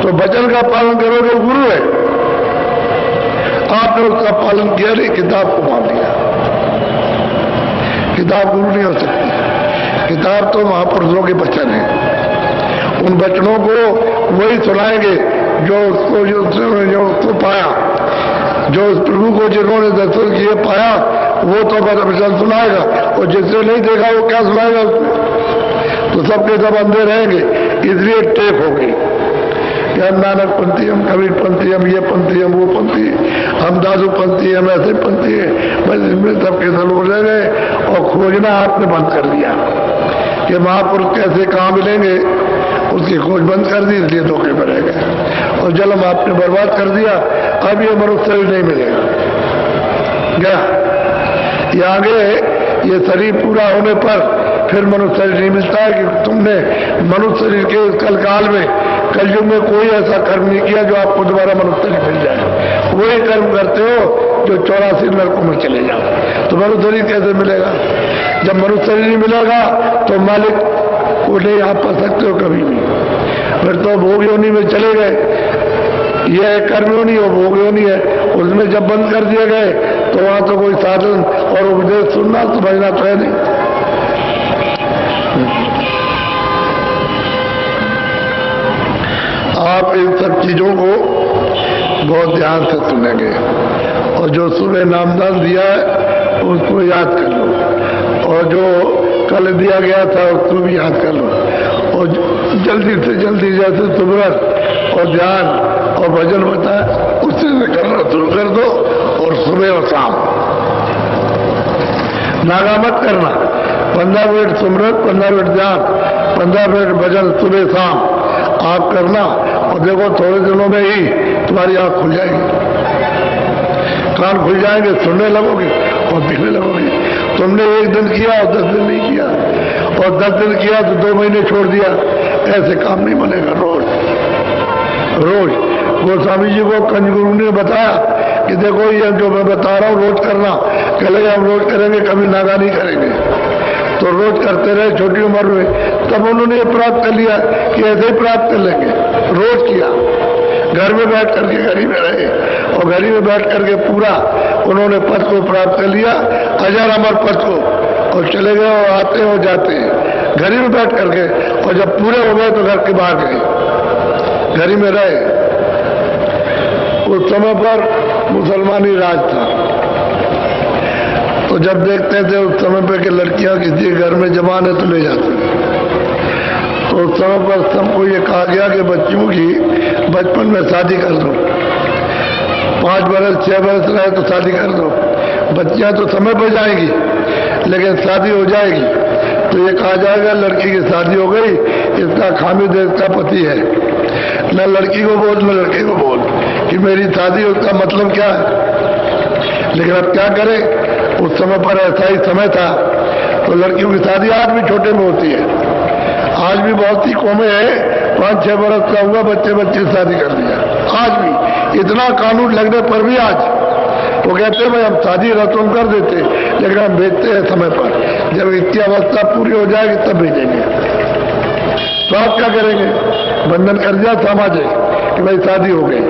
तो वचन का पालन करोगे वो गुरु है। आपने उसका पालन किया नहीं, किताब को मान लिया। किताब गुरु नहीं हो सकती। किताब तो महापुरुषों के वचन है। उन वचनों को वही सुनाएंगे जो उसको पाया, जो उस प्रभु को जिन्होंने दर्शन किए पाया, वो तो वचन सुनाएगा, और जिसने नहीं देखा वो क्या सुनाएगा उसमें। तो सबके सब अंधे रहेंगे। इसलिए टेक हो गई कि हम नानक पंथी, हम कबीर पंथी, हम ये पंथी, हम वो पंथी, हम दादू पंथी, हम ऐसे पंथी है। बस इसमें सबके सब हो गए, और खोजना आपने बंद कर दिया कि महापुरुष कैसे कहाँ मिलेंगे, उसकी खोज बंद कर दी, इसलिए धोखे में रह गए और जन्म आपने बर्बाद कर दिया। अब ये मनुष्य शरीर नहीं मिलेगा, गया ये आगे। ये शरीर पूरा होने पर फिर मनुष्य शरीर नहीं मिलता है, कि तुमने मनुष्य शरीर के कल काल में, कलयुग में कोई ऐसा कर्म नहीं किया जो आपको दोबारा मनुष्य शरीर मिल जाए। वही कर्म करते हो जो 84 नरकों में चले जाओ, तो मनुष्य शरीर कैसे मिलेगा? जब मनुष्य शरीर नहीं मिलेगा तो मालिक को नहीं आप पा सकते हो कभी भी। फिर तो भोग योनि में चले गए, यह कर्मयोनि और भोगयोनि है, उसमें जब बंद कर दिए गए तो वहां तो कोई साधन और उपदेश सुनना समझना तो है नहीं। आप इन सब चीजों को बहुत ध्यान से सुनेंगे और जो सुबह नामदान दिया है उसको याद कर लो और जो कल दिया गया था उसको भी याद कर लो और जल्दी से जल्दी जैसे सुबह और ध्यान और भजन होता है उससे करना शुरू कर दो और सुबह और शाम नागा मत करना। 15 मिनट सुमरन, 15 मिनट ध्यान, 15 मिनट भजन सुबह शाम आप करना और देखो थोड़े दिनों में ही तुम्हारी आंख खुल जाएगी, कान खुल जाएंगे, सुनने लगोगे और दिखने लगोगे। तुमने एक दिन किया और 10 दिन नहीं किया और 10 दिन किया तो 2 महीने छोड़ दिया, ऐसे काम नहीं बनेगा। रोज रोज गोस्वामी जी को कंजगुरु ने बताया कि देखो ये जो मैं बता रहा हूँ रोज करना, चलेगा हम रोज करेंगे, कभी नागा नहीं करेंगे। तो रोज करते रहे छोटी उम्र में, तब उन्होंने ये प्राप्त कर लिया कि ऐसे ही प्राप्त कर लेंगे। रोज किया, घर में बैठ करके घड़ी में रहे और घड़ी में बैठ करके पूरा उन्होंने पद को प्राप्त कर लिया, अजर अमर पद को, और चले गए और आते और जाते हैं घड़ी में बैठ करके। और जब पूरे हो गए तो घर के बाहर गए, घड़ी में रहे। उस समय पर मुसलमानी राज था, तो जब देखते थे उस समय पर कि लड़कियां किसी घर में जवान है तो ले जाते थे, तो उस समय पर सबको ये कहा गया कि बच्चियों की बचपन में शादी कर दो, 5 बरस 6 बरस रहे तो शादी कर दो। बच्चियां तो समय पर जाएंगी लेकिन शादी हो जाएगी तो ये कहा जाएगा लड़की की शादी हो गई, इसका खामिद इसका पति है। न लड़की को बोल न लड़के को बोल कि मेरी शादी, उसका मतलब क्या है। लेकिन अब क्या करें, उस समय पर ऐसा ही समय था। तो लड़कियों की शादी आज भी छोटे में होती है, आज भी बहुत सी कौमें हैं 5-6 बरस का हुआ बच्चे की शादी कर दिया। आज भी इतना कानून लगने पर भी आज वो कहते हैं भाई हम शादी रस्म कर देते, लेकिन हम भेजते हैं समय पर, जब इसकी अवस्था पूरी हो जाएगी तब भेजेंगे। तो आप क्या करेंगे, बंधन कर दिया सामाजिक कि भाई शादी हो गई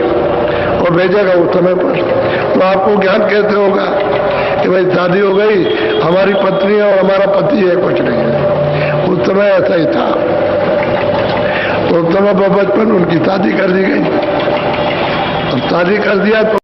और भेजेगा उस समय पर। तो आपको ज्ञान कैसे होगा कि भाई शादी हो गई, हमारी पत्नी है और हमारा पति है, कुछ नहीं है। उस समय ऐसा ही था। तो उस समय पर बचपन उनकी शादी कर दी गई। अब शादी कर दिया तो